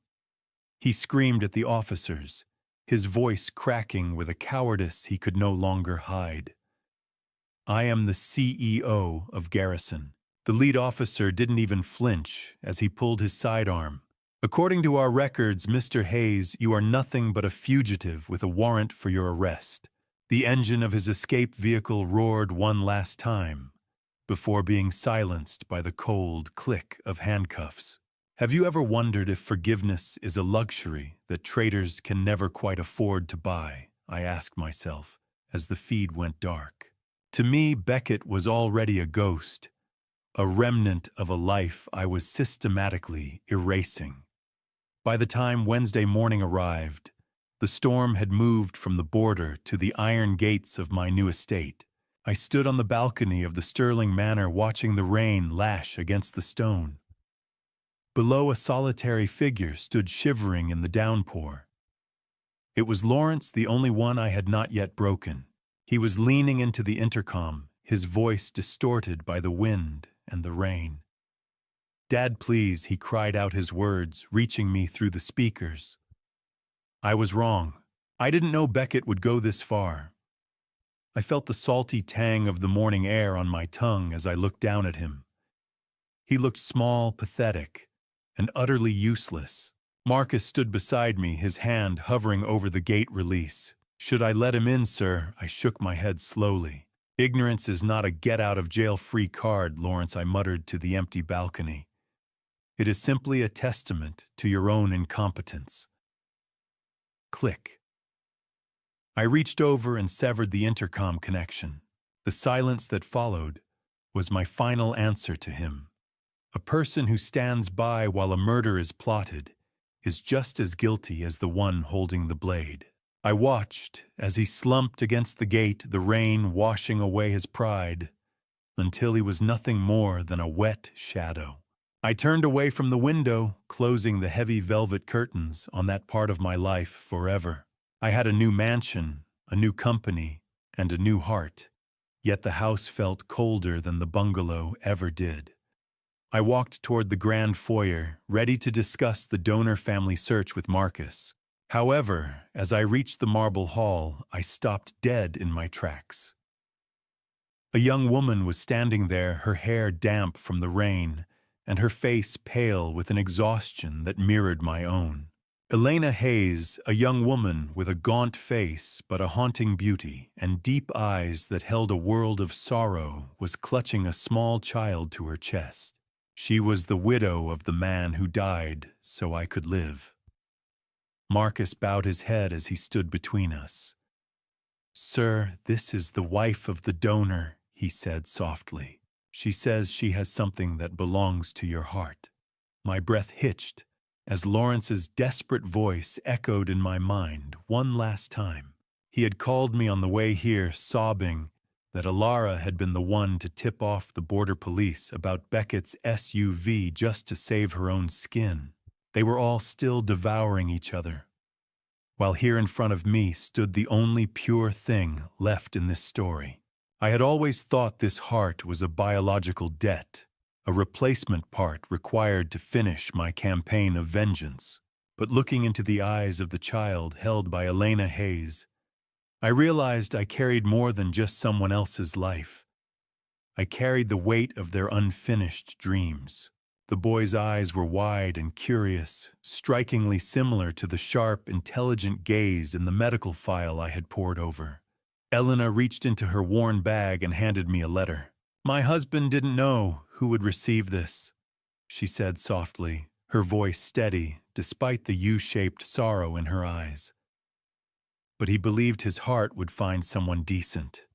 He screamed at the officers, his voice cracking with a cowardice he could no longer hide. "I am the CEO of Garrison." The lead officer didn't even flinch as he pulled his sidearm. "According to our records, Mr. Hayes, you are nothing but a fugitive with a warrant for your arrest." The engine of his escape vehicle roared one last time, before being silenced by the cold click of handcuffs. Have you ever wondered if forgiveness is a luxury that traitors can never quite afford to buy? I asked myself as the feed went dark. To me, Beckett was already a ghost, a remnant of a life I was systematically erasing. By the time Wednesday morning arrived, the storm had moved from the border to the iron gates of my new estate. I stood on the balcony of the Sterling Manor watching the rain lash against the stone. Below, a solitary figure stood shivering in the downpour. It was Lawrence, the only one I had not yet broken. He was leaning into the intercom, his voice distorted by the wind and the rain. "Dad, please," he cried out his words, reaching me through the speakers. I was wrong. I didn't know Beckett would go this far. I felt the salty tang of the morning air on my tongue as I looked down at him. He looked small, pathetic, and utterly useless. Marcus stood beside me, his hand hovering over the gate release. "Should I let him in, sir?" I shook my head slowly. "Ignorance is not a get-out-of-jail-free card," Lawrence, I muttered to the empty balcony. "It is simply a testament to your own incompetence." Click. I reached over and severed the intercom connection. The silence that followed was my final answer to him. A person who stands by while a murder is plotted is just as guilty as the one holding the blade. I watched as he slumped against the gate, the rain washing away his pride, until he was nothing more than a wet shadow. I turned away from the window, closing the heavy velvet curtains on that part of my life forever. I had a new mansion, a new company, and a new heart, yet the house felt colder than the bungalow ever did. I walked toward the grand foyer, ready to discuss the donor family search with Marcus. However, as I reached the marble hall, I stopped dead in my tracks. A young woman was standing there, her hair damp from the rain, and her face pale with an exhaustion that mirrored my own. Elena Hayes, a young woman with a gaunt face but a haunting beauty and deep eyes that held a world of sorrow, was clutching a small child to her chest. She was the widow of the man who died so I could live. Marcus bowed his head as he stood between us. "Sir, this is the wife of the donor," he said softly. "She says she has something that belongs to your heart." My breath hitched as Lawrence's desperate voice echoed in my mind one last time. He had called me on the way here, sobbing that Alara had been the one to tip off the border police about Beckett's SUV just to save her own skin. They were all still devouring each other, while here in front of me stood the only pure thing left in this story. I had always thought this heart was a biological debt, a replacement part required to finish my campaign of vengeance. But looking into the eyes of the child held by Elena Hayes, I realized I carried more than just someone else's life. I carried the weight of their unfinished dreams. The boy's eyes were wide and curious, strikingly similar to the sharp, intelligent gaze in the medical file I had pored over. Elena reached into her worn bag and handed me a letter. "My husband didn't know who would receive this," she said softly, her voice steady despite the U-shaped sorrow in her eyes. "But he believed his heart would find someone decent."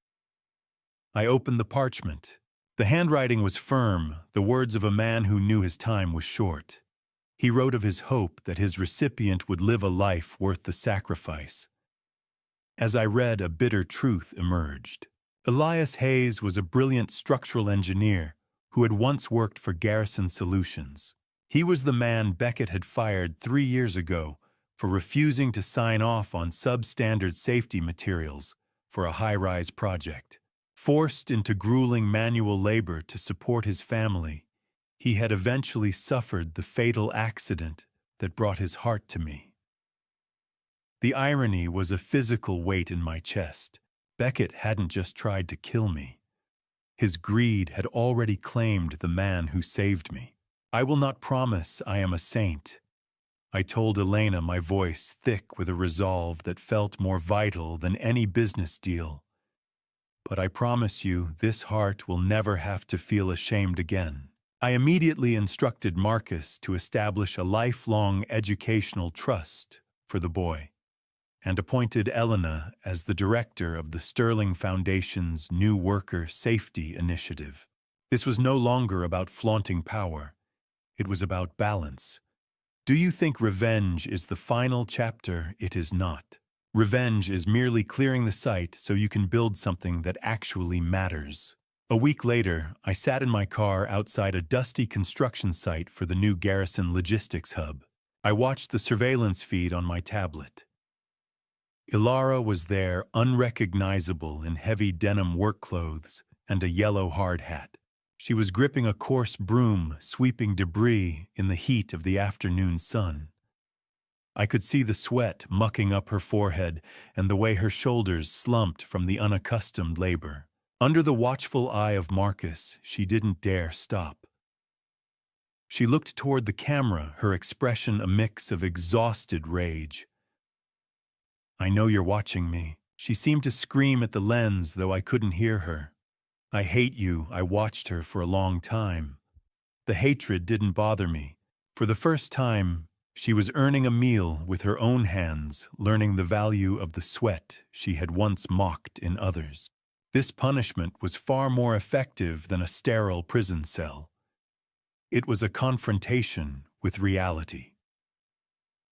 I opened the parchment. The handwriting was firm, the words of a man who knew his time was short. He wrote of his hope that his recipient would live a life worth the sacrifice. As I read, a bitter truth emerged. Elias Hayes was a brilliant structural engineer who had once worked for Garrison Solutions. He was the man Beckett had fired 3 years ago for refusing to sign off on substandard safety materials for a high-rise project. Forced into grueling manual labor to support his family, he had eventually suffered the fatal accident that brought his heart to me. The irony was a physical weight in my chest. Beckett hadn't just tried to kill me. His greed had already claimed the man who saved me. "I will not promise I am a saint," I told Elena, my voice thick with a resolve that felt more vital than any business deal. "But I promise you, this heart will never have to feel ashamed again." I immediately instructed Marcus to establish a lifelong educational trust for the boy, and appointed Elena as the director of the Sterling Foundation's New Worker Safety Initiative. This was no longer about flaunting power. It was about balance. Do you think revenge is the final chapter? It is not. Revenge is merely clearing the site so you can build something that actually matters. A week later, I sat in my car outside a dusty construction site for the new Garrison Logistics Hub. I watched the surveillance feed on my tablet. Ilara was there, unrecognizable in heavy denim work clothes and a yellow hard hat. She was gripping a coarse broom, sweeping debris in the heat of the afternoon sun. I could see the sweat mucking up her forehead and the way her shoulders slumped from the unaccustomed labor. Under the watchful eye of Marcus, she didn't dare stop. She looked toward the camera, her expression a mix of exhausted rage. "I know you're watching me." She seemed to scream at the lens, though I couldn't hear her. "I hate you." I watched her for a long time. The hatred didn't bother me. For the first time, she was earning a meal with her own hands, learning the value of the sweat she had once mocked in others. This punishment was far more effective than a sterile prison cell. It was a confrontation with reality.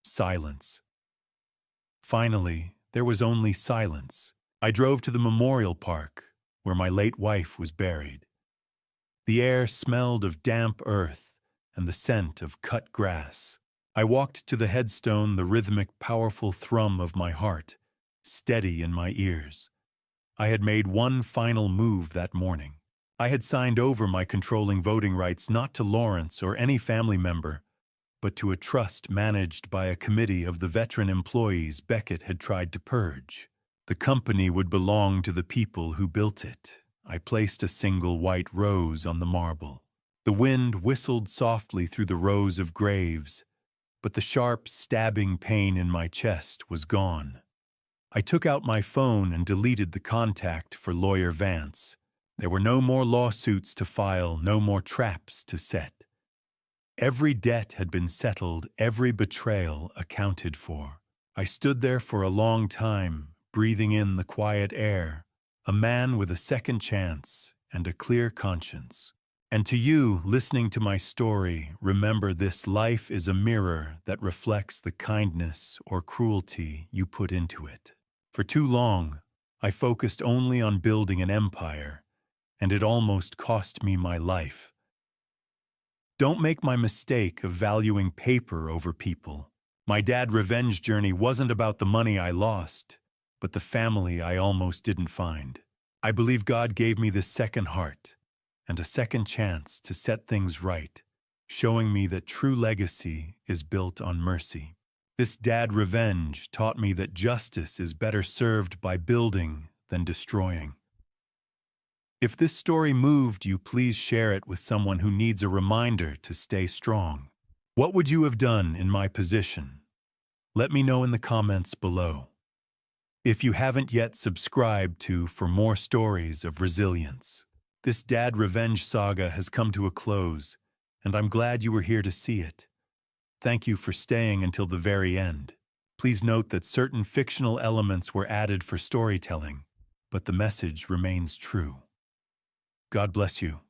Silence. Finally, there was only silence. I drove to the memorial park, where my late wife was buried. The air smelled of damp earth and the scent of cut grass. I walked to the headstone, the rhythmic, powerful thrum of my heart, steady in my ears. I had made one final move that morning. I had signed over my controlling voting rights not to Lawrence or any family member, but to a trust managed by a committee of the veteran employees Beckett had tried to purge. The company would belong to the people who built it. I placed a single white rose on the marble. The wind whistled softly through the rows of graves, but the sharp, stabbing pain in my chest was gone. I took out my phone and deleted the contact for Lawyer Vance. There were no more lawsuits to file, no more traps to set. Every debt had been settled, every betrayal accounted for. I stood there for a long time, breathing in the quiet air, a man with a second chance and a clear conscience. And to you, listening to my story, remember this: life is a mirror that reflects the kindness or cruelty you put into it. For too long, I focused only on building an empire, and it almost cost me my life. Don't make my mistake of valuing paper over people. My dad's revenge journey wasn't about the money I lost, but the family I almost didn't find. I believe God gave me this second heart and a second chance to set things right, showing me that true legacy is built on mercy. This dad revenge taught me that justice is better served by building than destroying. If this story moved you, please share it with someone who needs a reminder to stay strong. What would you have done in my position? Let me know in the comments below. If you haven't yet subscribed for more stories of resilience. This dad revenge saga has come to a close, and I'm glad you were here to see it. Thank you for staying until the very end. Please note that certain fictional elements were added for storytelling, but the message remains true. God bless you.